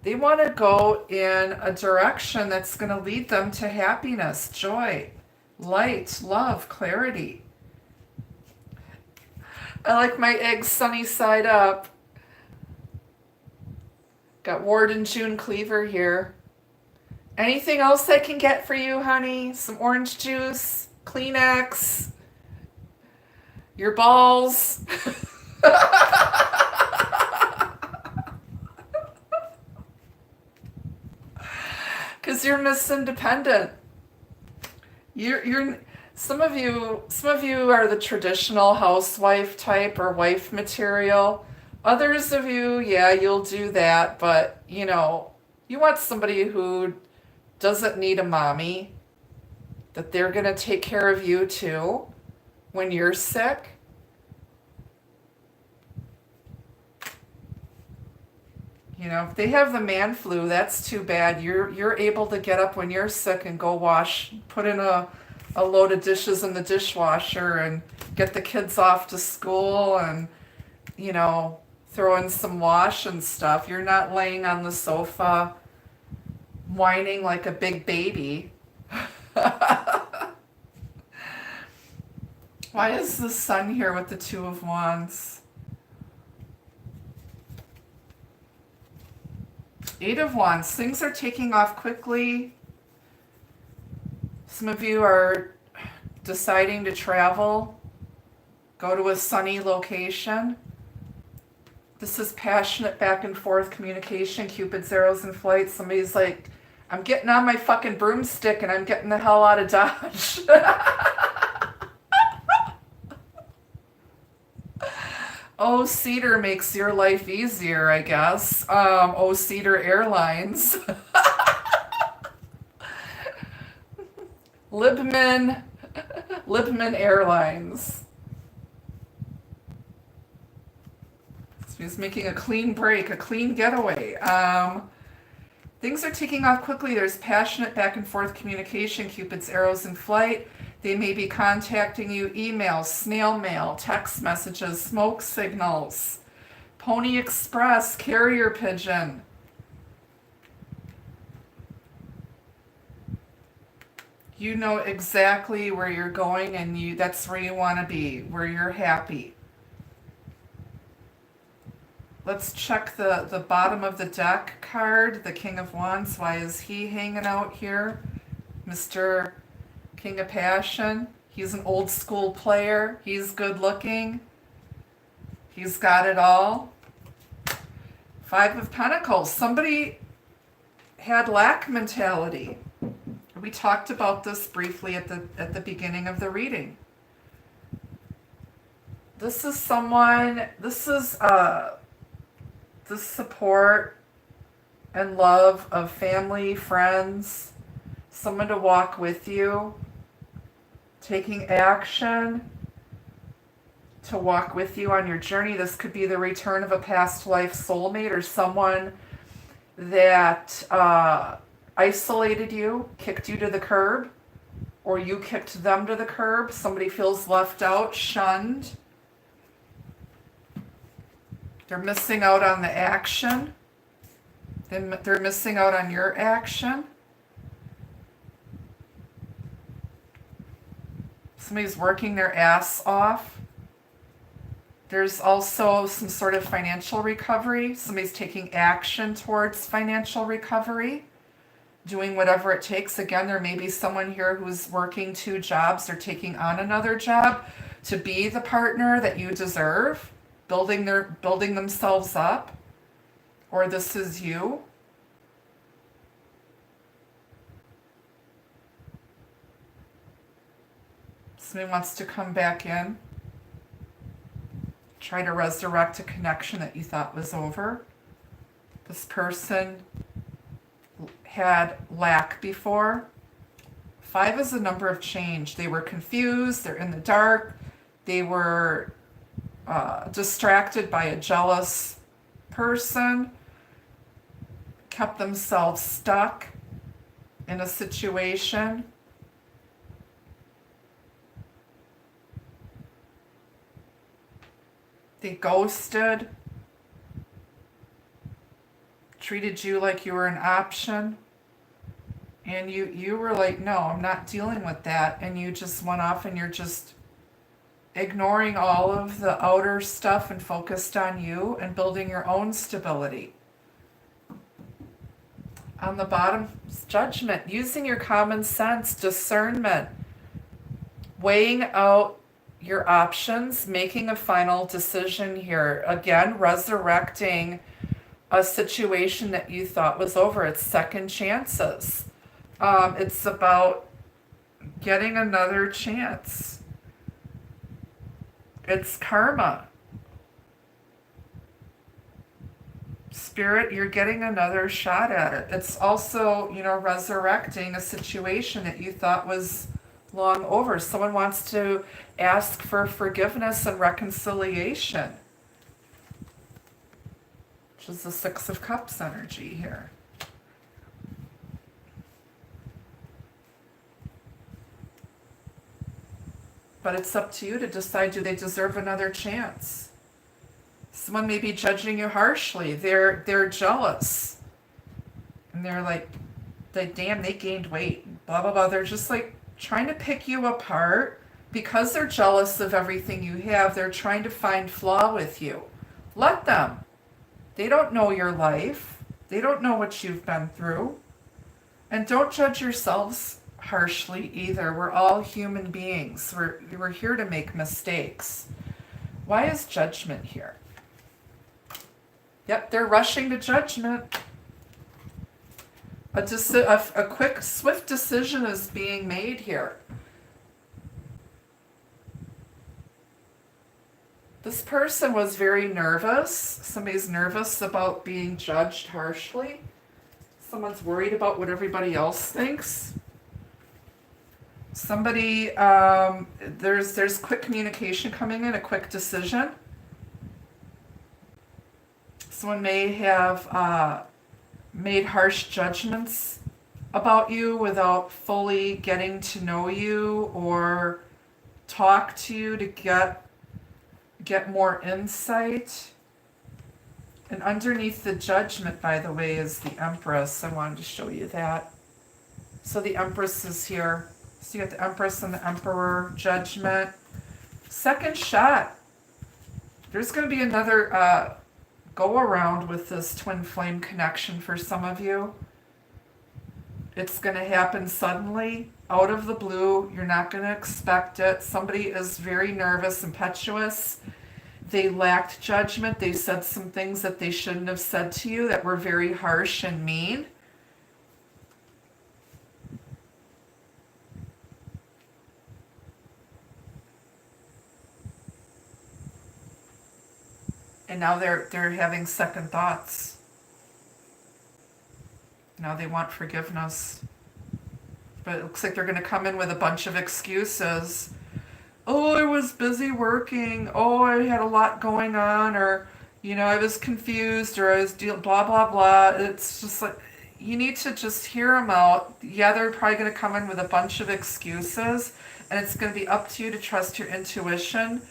S1: They want to go in a direction that's going to lead them to happiness, joy, light, love, clarity. I like my eggs sunny side up. Got Ward and June Cleaver here. Anything else I can get for you, honey? Some orange juice, Kleenex, your balls. Because you're Miss Independent. You're some of you are the traditional housewife type or wife material. Others of you, yeah, you'll do that, but you want somebody who doesn't need a mommy, that they're going to take care of you too when you're sick. If they have the man flu, that's too bad. You're able to get up when you're sick and go wash, put in a load of dishes in the dishwasher and get the kids off to school and, throw in some wash and stuff. You're not laying on the sofa whining like a big baby. Why is the sun here with the Two of Wands? Eight of Wands. Things are taking off quickly. Some of you are deciding to travel, go to a sunny location. This is passionate back and forth communication, Cupid's arrows in flight. Somebody's like, I'm getting on my fucking broomstick and I'm getting the hell out of Dodge. Oh, Cedar makes your life easier, I guess. Oh, Cedar Airlines. Libman Airlines. So he's making a clean break, a clean getaway. Things are taking off quickly. There's passionate back and forth communication, Cupid's arrows in flight. They may be contacting you, emails, snail mail, text messages, smoke signals, Pony Express, carrier pigeon. You know exactly where you're going and that's where you want to be, where you're happy. Let's check the bottom of the deck card, the King of Wands. Why is he hanging out here? Mr. King of Passion. He's an old school player. He's good looking. He's got it all. Five of Pentacles. Somebody had lack mentality. We talked about this briefly at the beginning of the reading. This is the support and love of family, friends, someone to walk with you, taking action to walk with you on your journey. This could be the return of a past life soulmate or someone that isolated you, kicked you to the curb, or you kicked them to the curb. Somebody feels left out, shunned. They're missing out on the action. They're missing out on your action. Somebody's working their ass off. There's also some sort of financial recovery. Somebody's taking action towards financial recovery, doing whatever it takes. Again, there may be someone here who's working 2 jobs or taking on another job to be the partner that you deserve, building themselves up, or this is you. Somebody wants to come back in, try to resurrect a connection that you thought was over. This person had lack before. 5 is a number of change. They were confused, they're in the dark, they were distracted by a jealous person. kept themselves stuck in a situation. They ghosted, treated you like you were an option. And you were like, no, I'm not dealing with that. And you just went off and you're just ignoring all of the outer stuff and focused on you and building your own stability. On the bottom, judgment, using your common sense, discernment, weighing out your options, making a final decision here. Again, resurrecting a situation that you thought was over. It's second chances. It's about getting another chance. It's karma. Spirit, you're getting another shot at it. It's also, resurrecting a situation that you thought was long over. Someone wants to ask for forgiveness and reconciliation, which is the Six of Cups energy here. But it's up to you to decide, do they deserve another chance? Someone may be judging you harshly. They're jealous. And they're like, damn, they gained weight. Blah, blah, blah. They're just like trying to pick you apart. Because they're jealous of everything you have, they're trying to find flaw with you. Let them. They don't know your life. They don't know what you've been through. And don't judge yourselves harshly either. We're all human beings. We're here to make mistakes. Why is judgment here? Yep, they're rushing to judgment. A quick, swift decision is being made here. This person was very nervous. Somebody's nervous about being judged harshly. Someone's worried about what everybody else thinks. Somebody, there's quick communication coming in, a quick decision. Someone may have made harsh judgments about you without fully getting to know you or talk to you to get more insight. And underneath the judgment, by the way, is the Empress. I wanted to show you that. So the Empress is here. So you got the Empress and the Emperor, judgment. Second shot. There's going to be another go around with this twin flame connection for some of you. It's going to happen suddenly, out of the blue. You're not going to expect it. Somebody is very nervous, impetuous. They lacked judgment. They said some things that they shouldn't have said to you that were very harsh and mean. And now they're having second thoughts. Now they want forgiveness. But it looks like they're going to come in with a bunch of excuses. Oh, I was busy working. Oh, I had a lot going on. Or, I was confused. Or I was blah, blah, blah. It's just like, you need to just hear them out. Yeah, they're probably going to come in with a bunch of excuses. And it's going to be up to you to trust your intuition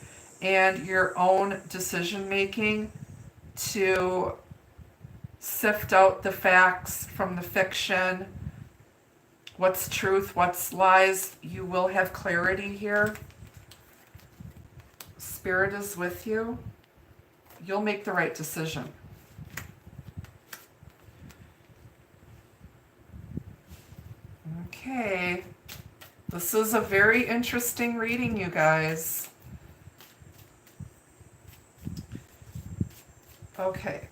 S1: and your own decision making to sift out the facts from the fiction. What's truth, what's lies. You will have clarity here. Spirit is with you. You'll make the right decision. Okay. This is a very interesting reading, you guys. Okay.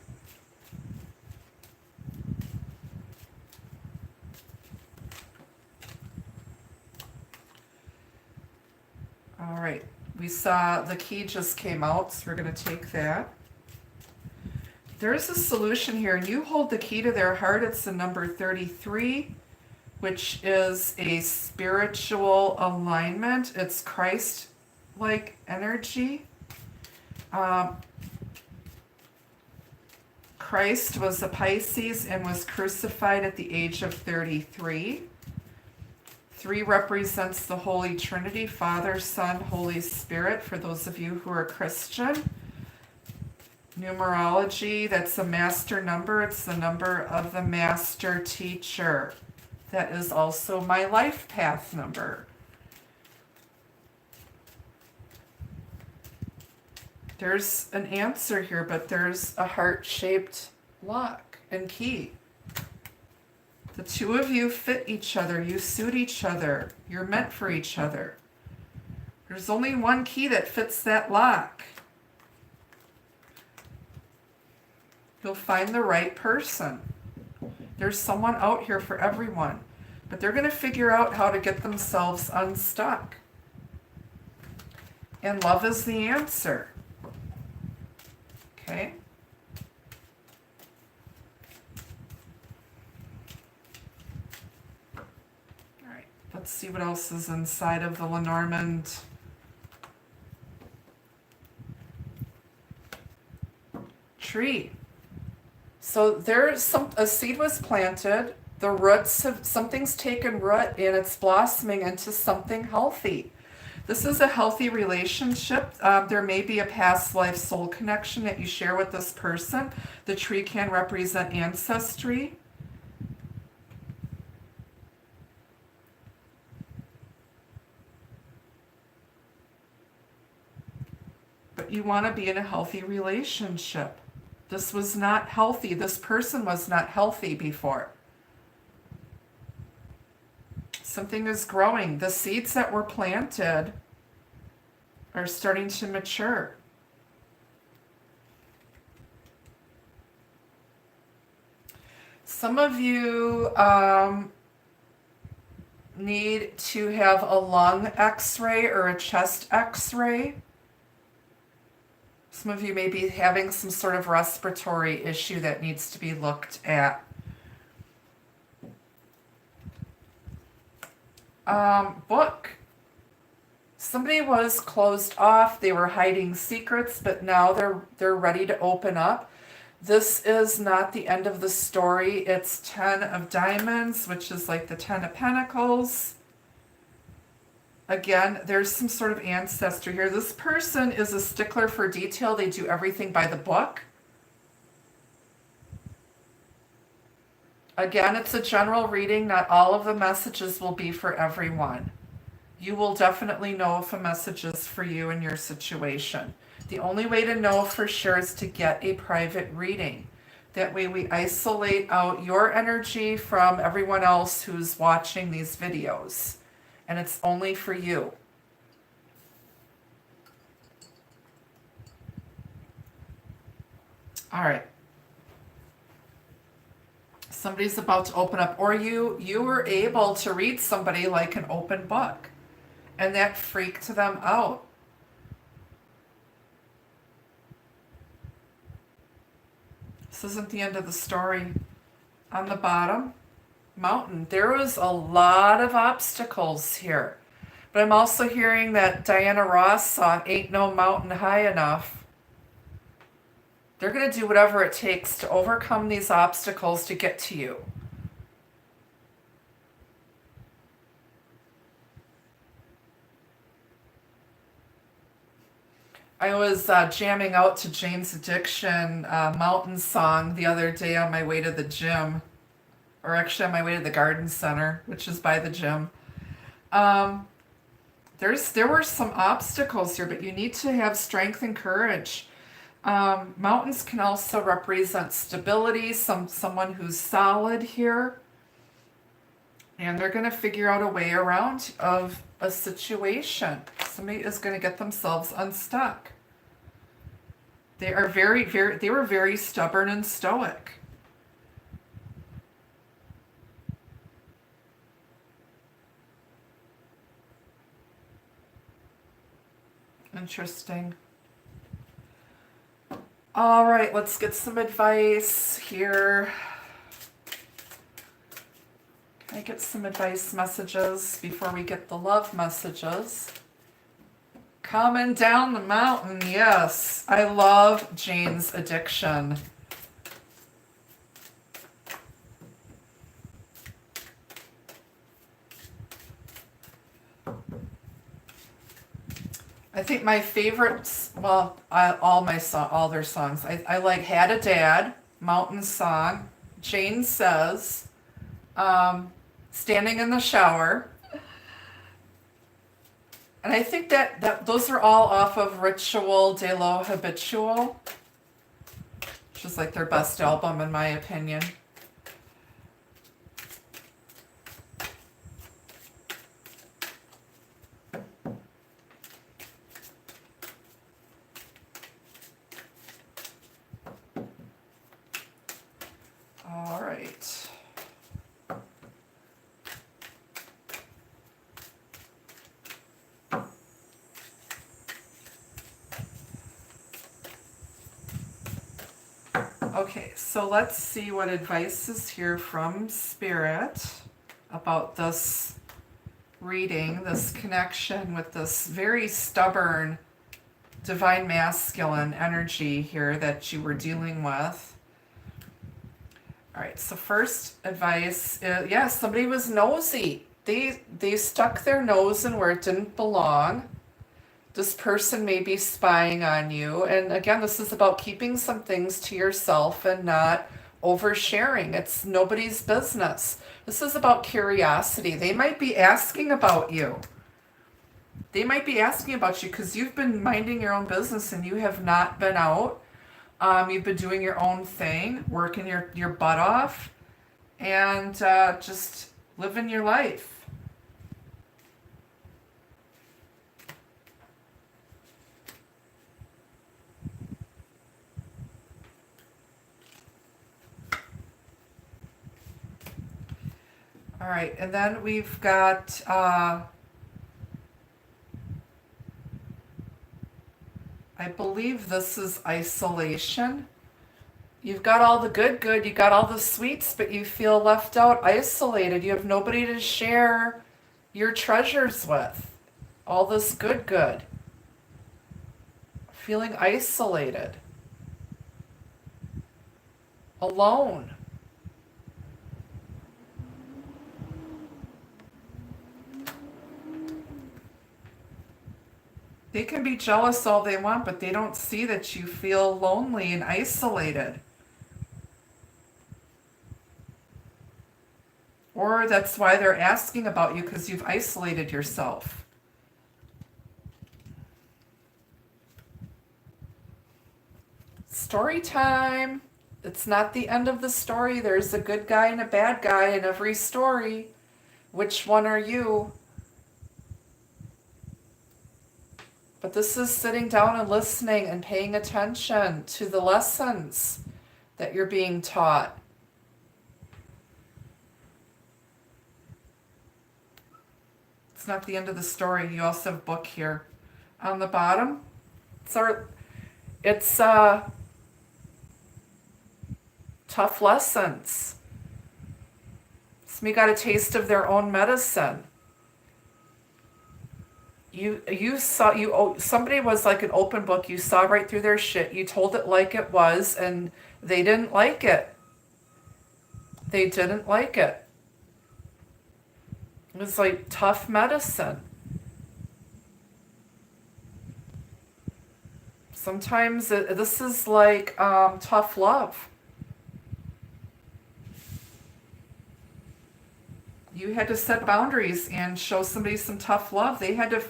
S1: All right. We saw the key just came out, so we're going to take that. There's a solution here, and you hold the key to their heart. It's the number 33, which is a spiritual alignment. It's Christ-like energy. Christ was a Pisces and was crucified at the age of 33. 3 represents the Holy Trinity, Father, Son, Holy Spirit, for those of you who are Christian. Numerology, that's a master number. It's the number of the master teacher. That is also my life path number. There's an answer here, but there's a heart-shaped lock and key. The two of you fit each other. You suit each other. You're meant for each other. There's only one key that fits that lock. You'll find the right person. There's someone out here for everyone, but they're going to figure out how to get themselves unstuck. And love is the answer. Okay? All right, let's see what else is inside of the Lenormand. Tree. So there's a seed was planted, the roots have, something's taken root and it's blossoming into something healthy. This is a healthy relationship. There may be a past life soul connection that you share with this person. The tree can represent ancestry. But you want to be in a healthy relationship. This was not healthy. This person was not healthy before. Something is growing. The seeds that were planted are starting to mature. Some of you need to have a lung x-ray or a chest x-ray. Some of you may be having some sort of respiratory issue that needs to be looked at. Book. Somebody was closed off. They were hiding secrets, but now they're ready to open up. This is not the end of the story. It's 10 of Diamonds, which is like the 10 of Pentacles. Again, there's some sort of ancestry here. This person is a stickler for detail. They do everything by the book. Again, it's a general reading. Not all of the messages will be for everyone. You will definitely know if a message is for you in your situation. The only way to know for sure is to get a private reading. That way we isolate out your energy from everyone else who's watching these videos. And it's only for you. All right. Somebody's about to open up, or you were able to read somebody like an open book, and that freaked them out. This isn't the end of the story. On the bottom, mountain. There was a lot of obstacles here. But I'm also hearing that Diana Ross song, Ain't No Mountain High Enough. They're going to do whatever it takes to overcome these obstacles to get to you. I was jamming out to Jane's Addiction Mountain Song the other day on my way to the gym. Or actually on my way to the garden center, which is by the gym. There were some obstacles here, but you need to have strength and courage. Mountains can also represent stability, someone who's solid here. And they're going to figure out a way around of a situation. Somebody is going to get themselves unstuck. They were very stubborn and stoic. Interesting. All right, let's get some advice here. Can I get some advice messages before we get the love messages? Coming down the mountain, yes. I love Jane's Addiction. I think my favorites, well, all their songs. I like Had a Dad, Mountain Song, Jane Says, Standing in the Shower. And I think that those are all off of Ritual de lo Habitual, which is like their best album in my opinion. All right. Okay, so let's see what advice is here from Spirit about this reading, this connection with this very stubborn divine masculine energy here that you were dealing with. All right, so first advice is, yeah, somebody was nosy. They stuck their nose in where it didn't belong. This person may be spying on you. And again, this is about keeping some things to yourself and not oversharing. It's nobody's business. This is about curiosity. They might be asking about you. They might be asking about you because you've been minding your own business and you have not been out. You've been doing your own thing, working your butt off, and just living your life. All right, and then we've got I believe this is isolation. You've got all the good, you got all the sweets, but you feel left out, isolated. You have nobody to share your treasures with. All this good. Feeling isolated. Alone. They can be jealous all they want, but they don't see that you feel lonely and isolated. Or that's why they're asking about you, because you've isolated yourself. Story time. It's not the end of the story. There's a good guy and a bad guy in every story. Which one are you? But this is sitting down and listening and paying attention to the lessons that you're being taught. It's not the end of the story. You also have book here. On the bottom, it's tough lessons. Somebody got a taste of their own medicine. Somebody was like an open book. You saw right through their shit. You told it like it was, and they didn't like it. They didn't like it. It was like tough medicine. Sometimes this is like tough love. You had to set boundaries and show somebody some tough love. They had to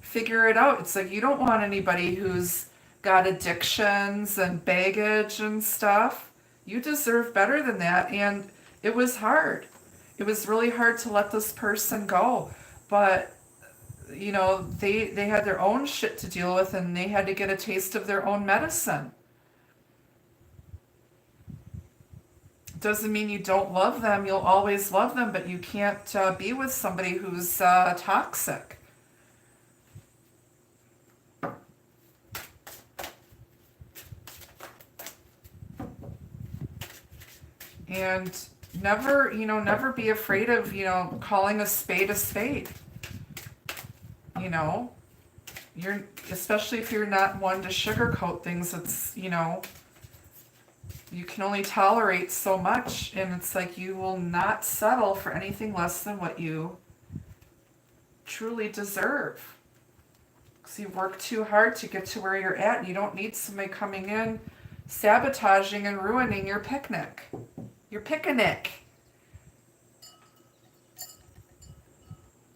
S1: figure it out. It's like you don't want anybody who's got addictions and baggage and stuff. You deserve better than that. And it was hard. It was really hard to let this person go. But, you know, they had their own shit to deal with and they had to get a taste of their own medicine. Doesn't mean you don't love them. You'll always love them, but you can't be with somebody who's toxic. And never be afraid of, calling a spade a spade. Especially if you're not one to sugarcoat things, it's, you can only tolerate so much, and it's like you will not settle for anything less than what you truly deserve. So you work too hard to get to where you're at, and you don't need somebody coming in, sabotaging and ruining your picnic. Your picnic.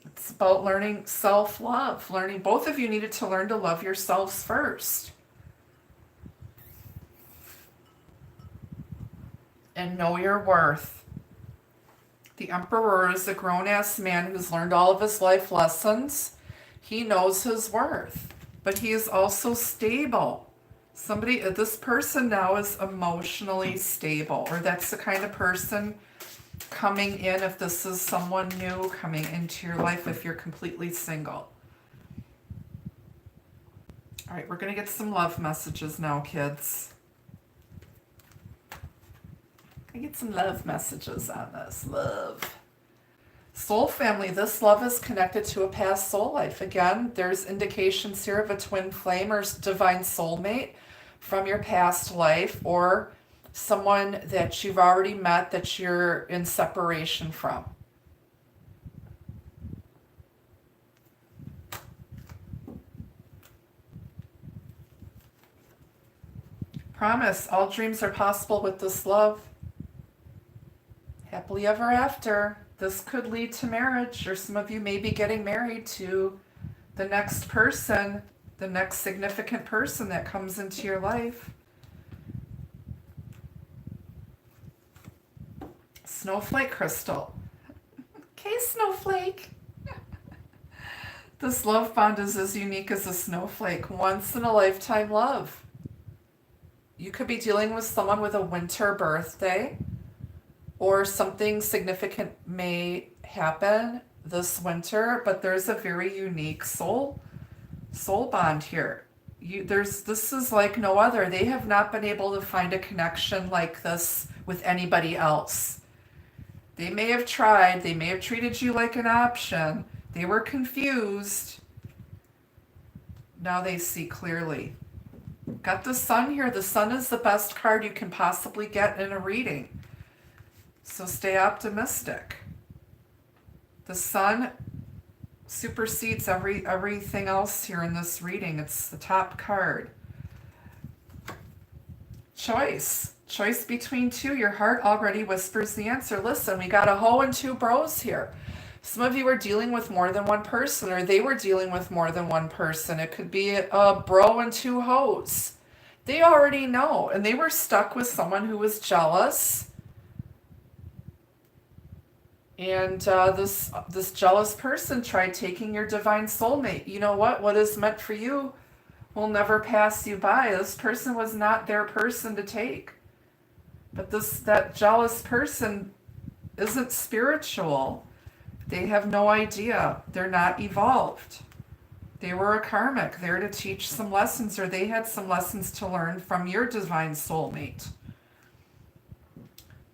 S1: It's about learning self-love. Learning, both of you needed to learn to love yourselves first. And know your worth. The Emperor is a grown-ass man who's learned all of his life lessons. He knows his worth, but he is also stable. This person now is emotionally stable, or that's the kind of person coming in, if this is someone new coming into your life, if you're completely single. All right, we're going to get some love messages now, kids. I get some love messages on this. Love. Soul family, this love is connected to a past soul life. Again, there's indications here of a twin flame or divine soulmate from your past life, or someone that you've already met that you're in separation from. Promise, all dreams are possible with this love. Happily ever after. This could lead to marriage, or some of you may be getting married to the next person, the next significant person that comes into your life. Snowflake crystal. Okay, snowflake. This love bond is as unique as a snowflake. Once in a lifetime love. You could be dealing with someone with a winter birthday, or something significant may happen this winter, but there's a very unique soul bond here. This is like no other. They have not been able to find a connection like this with anybody else. They may have tried, they may have treated you like an option, they were confused. Now they see clearly. Got the Sun here. The Sun is the best card you can possibly get in a reading. So stay optimistic. The Sun supersedes everything else here in this reading. It's the top card. Choice. Choice between two. Your heart already whispers the answer. Listen, we got a hoe and two bros here. Some of you are dealing with more than one person, or they were dealing with more than one person. It could be a bro and two hoes. They already know, and they were stuck with someone who was jealous. And this jealous person tried taking your divine soulmate. You know what? What is meant for you will never pass you by. This person was not their person to take. But that jealous person isn't spiritual. They have no idea. They're not evolved. They were a karmic there to teach some lessons, or they had some lessons to learn from your divine soulmate.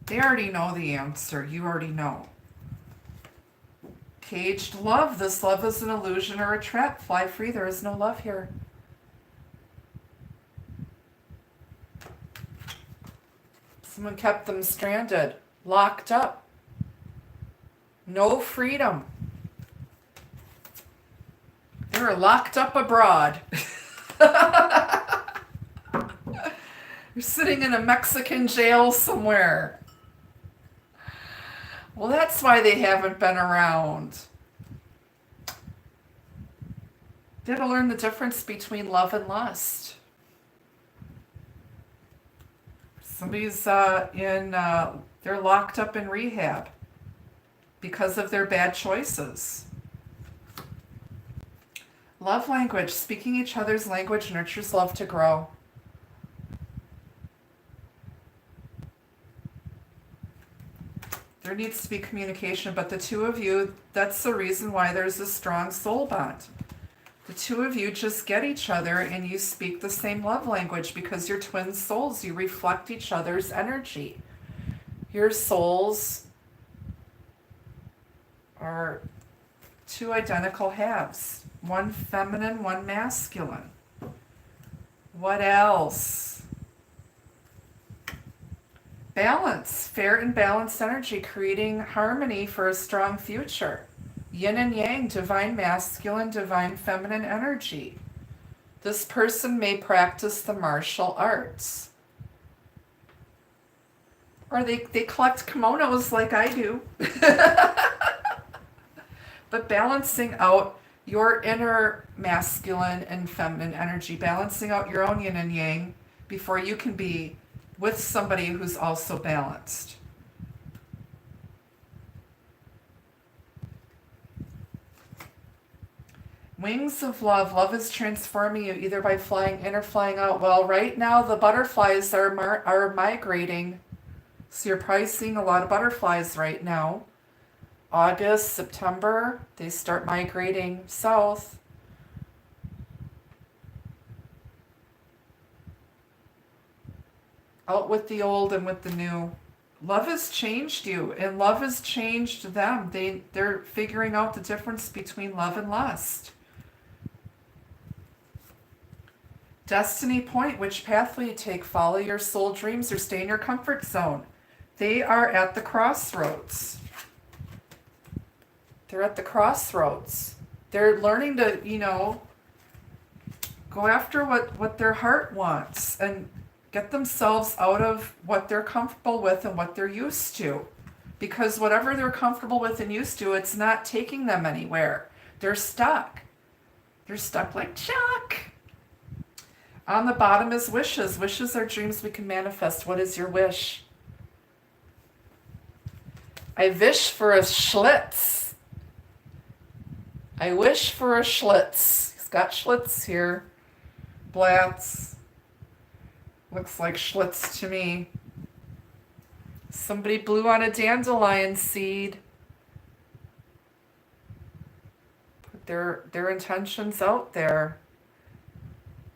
S1: They already know the answer. You already know. Caged love. This love is an illusion or a trap. Fly free. There is no love here. Someone kept them stranded, locked up. No freedom. They were locked up abroad. You're sitting in a Mexican jail somewhere. Well, that's why they haven't been around. They had to learn the difference between love and lust. Somebody's they're locked up in rehab because of their bad choices. Love language. Speaking each other's language nurtures love to grow. There needs to be communication, but the two of you, that's the reason why there's a strong soul bond. The two of you just get each other and you speak the same love language because you're twin souls. You reflect each other's energy. Your souls are two identical halves. One feminine, one masculine. What else? Balance. Fair and balanced energy, creating harmony for a strong future. Yin and yang, divine masculine, divine feminine energy. This person may practice the martial arts. Or they collect kimonos like I do. But balancing out your inner masculine and feminine energy, balancing out your own yin and yang before you can be with somebody who's also balanced. Wings of love. Love is transforming you either by flying in or flying out. Well, right now the butterflies are migrating. So you're probably seeing a lot of butterflies right now. August, September, they start migrating south. Out with the old and with the new. Love has changed you, and love has changed them. They're figuring out the difference between love and lust. Destiny point, which path will you take? Follow your soul dreams or stay in your comfort zone? They are at the crossroads. They're at the crossroads. They're learning to, go after what their heart wants and get themselves out of what they're comfortable with and what they're used to. Because whatever they're comfortable with and used to, it's not taking them anywhere. They're stuck. They're stuck like Chuck. On the bottom is wishes. Wishes are dreams we can manifest. What is your wish? I wish for a Schlitz. I wish for a Schlitz. He's got Schlitz here. Blatz. Looks like Schlitz to me. Somebody blew on a dandelion seed. Put their intentions out there.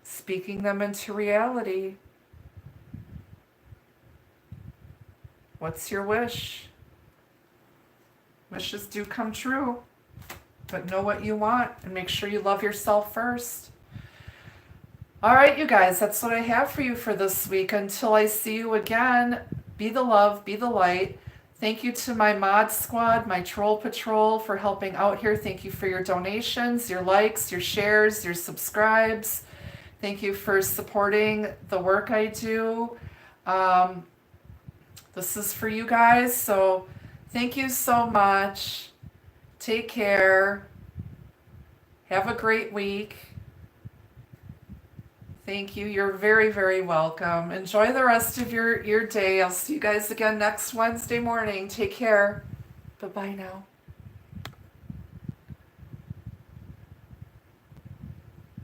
S1: Speaking them into reality. What's your wish? Wishes do come true. But know what you want and make sure you love yourself first. All right, you guys, that's what I have for you for this week. Until I see you again, be the love, be the light. Thank you to my mod squad, my troll patrol for helping out here. Thank you for your donations, your likes, your shares, your subscribes. Thank you for supporting the work I do. This is for you guys, so thank you so much. Take care. Have a great week. Thank you. You're very, very welcome. Enjoy the rest of your day. I'll see you guys again next Wednesday morning. Take care. Bye-bye now.